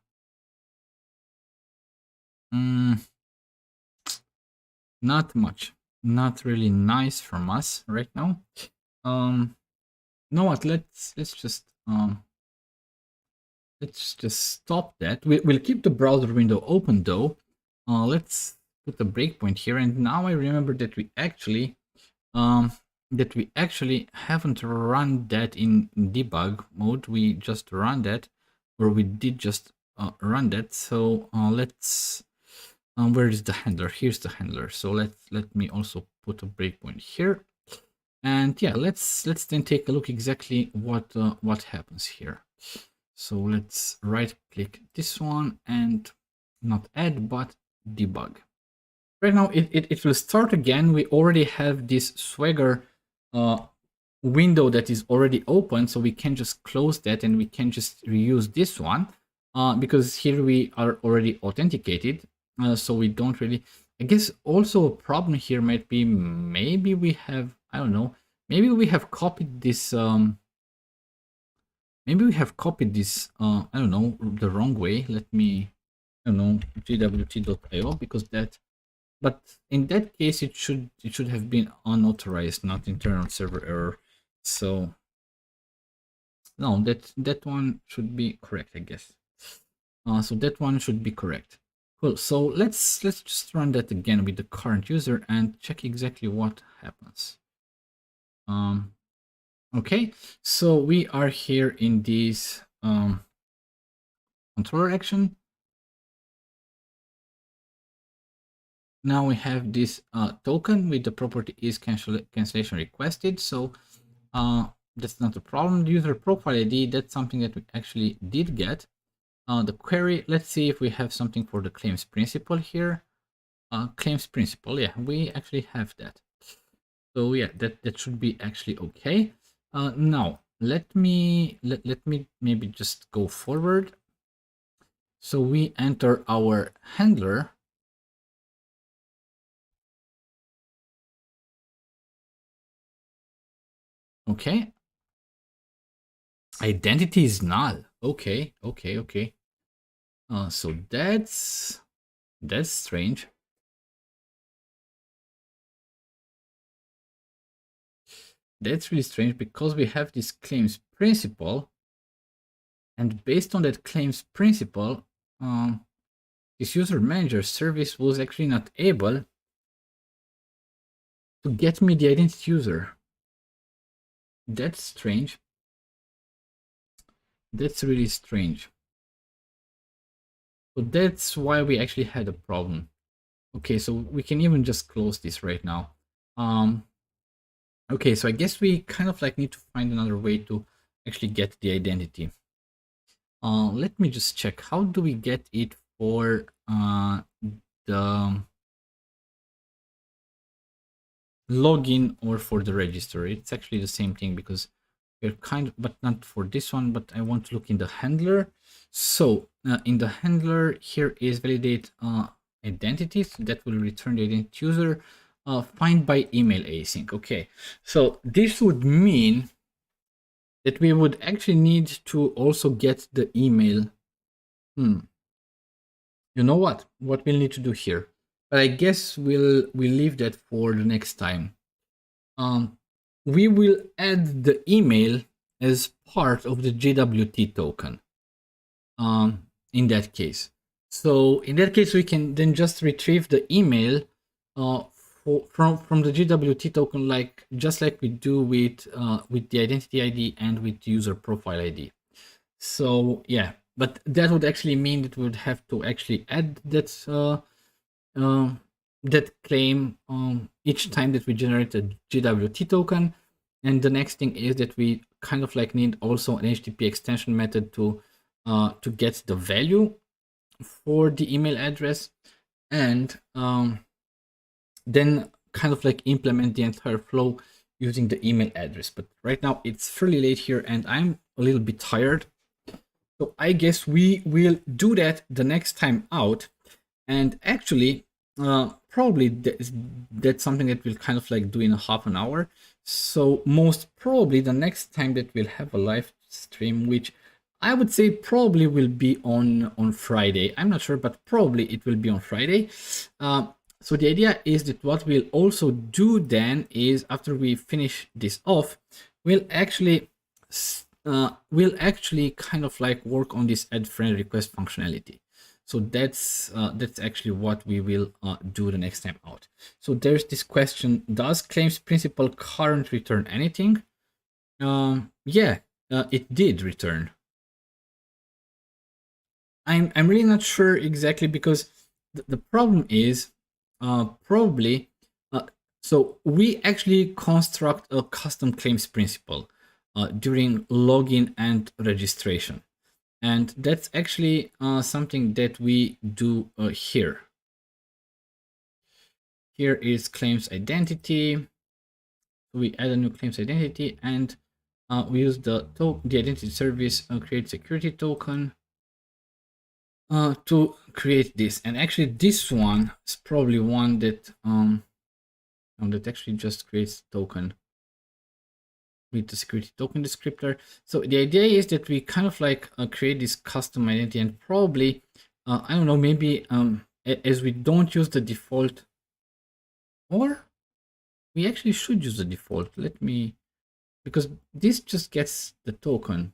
Not much. Not really nice from us right now. You know what? Let's just stop that. We'll keep the browser window open though. Let's put a breakpoint here. And now I remember that we actually haven't run that in debug mode. We just run that, or we did just run that. So let's. Where is the handler? Here's the handler. So let me also put a breakpoint here. And yeah, let's then take a look exactly what happens here. So let's right click this one and not add but debug. Right now it will start again. We already have this Swagger window that is already open, so we can just close that and we can just reuse this one because here we are already authenticated. So we don't really, I guess also a problem here might be maybe we have, I don't know, maybe we have copied this, I don't know, the wrong way. Let me, I don't know, gwt.io because that, but in that case, it should have been unauthorized, not internal server error. So no, that one should be correct, I guess. So that one should be correct. Cool. So let's just run that again with the current user and check exactly what happens. Okay, so we are here in this controller action. Now we have this token with the property is cancellation requested. So that's not a problem. The user profile ID, that's something that we actually did get. The query, let's see if we have something for the claims principal here. Claims principal, yeah, we actually have that. So yeah, that should be actually okay. Now let me maybe just go forward. So we enter our handler. Okay. Identity is null. Okay. So that's strange. That's really strange because we have this claims principle, and based on that claims principle, this user manager service was actually not able to get me the identity user. That's strange. That's really strange. So that's why we actually had a problem. Okay, so we can even just close this right now. Okay, so I guess we kind of like need to find another way to actually get the identity. Let me just check. How do we get it for the login or for the register? It's actually the same thing because we're but not for this one, but I want to look in the handler. So in the handler, here is validate identities that will return the identity user. Find by email async. Okay, so this would mean that we would actually need to also get the email. You know what we'll need to do here, but I guess we'll leave that for the next time. We will add the email as part of the JWT token in that case. So in that case, we can then just retrieve the email from the JWT token, just like we do with the identity ID and with the user profile ID. So yeah, but that would actually mean that we would have to actually add that that claim each time that we generate a JWT token. And the next thing is that we kind of like need also an HTTP extension method to get the value for the email address, and then kind of like implement the entire flow using the email address. But right now it's fairly late here and I'm a little bit tired. So I guess we will do that the next time out. And actually, probably that's something that we'll kind of like do in a half an hour. So most probably the next time that we'll have a live stream, which I would say probably will be on Friday. I'm not sure, but probably it will be on Friday. So the idea is that what we'll also do then is after we finish this off, we'll actually kind of like work on this add friend request functionality. So that's actually what we will do the next time out. So there's this question: does claims principal current return anything? Yeah, it did return. I'm really not sure exactly because the problem is probably so we actually construct a custom claims principal during login and registration. And that's actually something that we do here. Here is claims identity. We add a new claims identity and we use the identity service create security token to create this. And actually this one is probably one that that actually just creates token with the security token descriptor. So the idea is that we kind of like create this custom identity, and probably I don't know, maybe as we don't use the default, or we actually should use the default. Let me, because this just gets the token,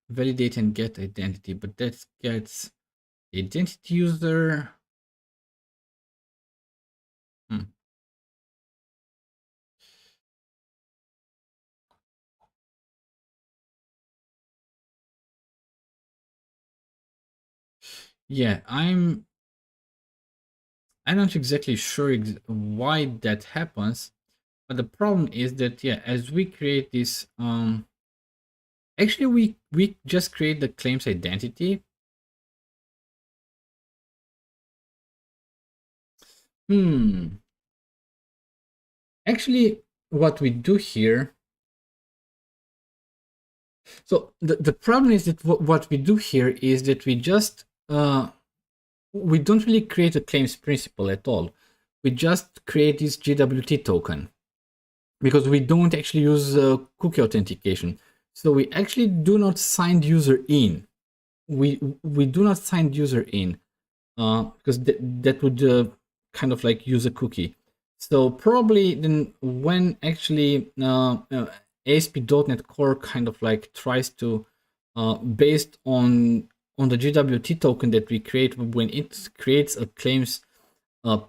validate and get identity, but that gets identity user. Yeah, I'm not exactly sure why that happens, but the problem is that, yeah, as we create this, actually we just create the claims identity. Actually, what we do here, so the problem is that what we do here is that we just we don't really create a claims principal at all. We just create this JWT token because we don't actually use cookie authentication. So we actually do not sign user in. We do not sign user in because that would kind of like use a cookie. So probably then when actually ASP.NET Core kind of like tries to based on the JWT token that we create, when it creates a claims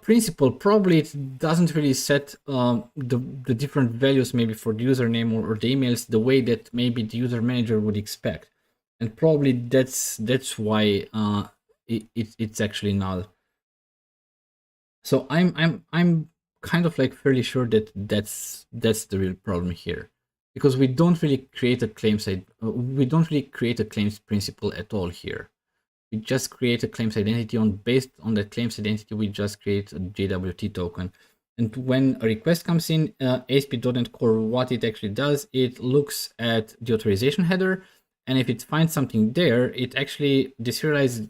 principle, probably it doesn't really set the different values maybe for the username or the emails the way that maybe the user manager would expect, and probably that's why it's actually null. So I'm kind of like fairly sure that that's the real problem here, because we don't really create a claims we don't really create a claims principle at all here. We just create a claims identity. Based on that claims identity, we just create a JWT token. And when a request comes in, ASP.NET Core, what it actually does, it looks at the authorization header, and if it finds something there, it actually deserializes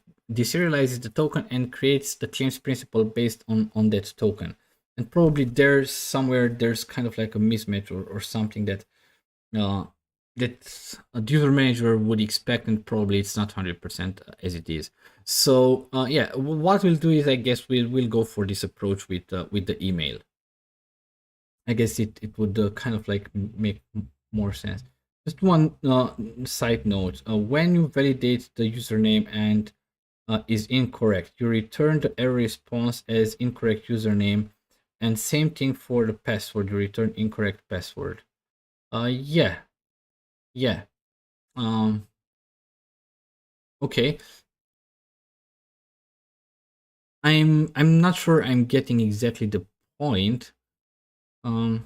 the token and creates the claims principle based on that token. And probably there's kind of like a mismatch or something that that a user manager would expect, and probably it's not 100% as it is. So yeah, what we'll do is, I guess we'll go for this approach with the email. I guess it would kind of like make more sense. Just one side note: when you validate the username and is incorrect, you return the error response as incorrect username, and same thing for the password. You return incorrect password. Yeah. Okay. I'm not sure I'm getting exactly the point. So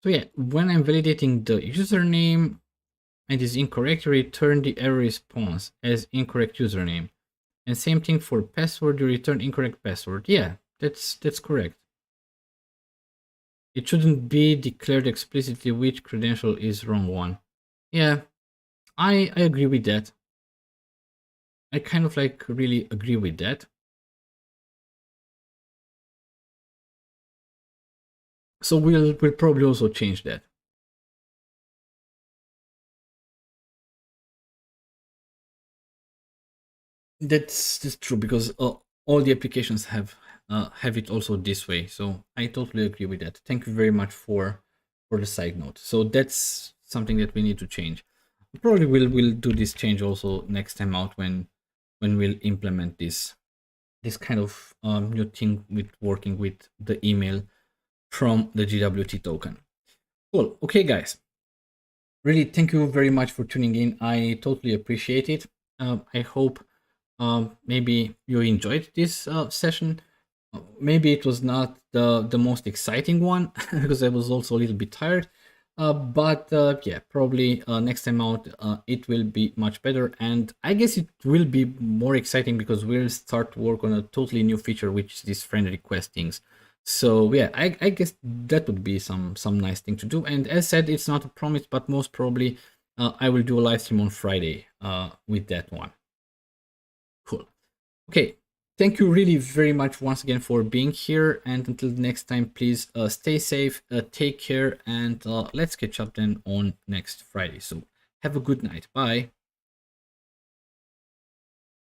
yeah, when I'm validating the username and is incorrect, you return the error response as incorrect username. And same thing for password, you return incorrect password. Yeah, that's correct. It shouldn't be declared explicitly which credential is wrong one. Yeah, I agree with that. I kind of like really agree with that. So we'll probably also change that. That's true, because all the applications have it also this way. So I totally agree with that. Thank you very much for the side note. So that's something that we need to change. Probably we'll do this change also next time out when we'll implement this kind of new thing with working with the email from the JWT token. Cool. Okay, guys. Really, thank you very much for tuning in. I totally appreciate it. I hope maybe you enjoyed this session. Maybe it was not the most exciting one because I was also a little bit tired. But yeah, probably next time out it will be much better, and I guess it will be more exciting because we'll start to work on a totally new feature, which is this friend request things. So yeah, I guess that would be some nice thing to do. And as said, it's not a promise, but most probably I will do a live stream on Friday with that one. Cool. Okay, thank you really very much once again for being here, and until next time, please stay safe, take care, and let's catch up then on next Friday. So have a good night. Bye.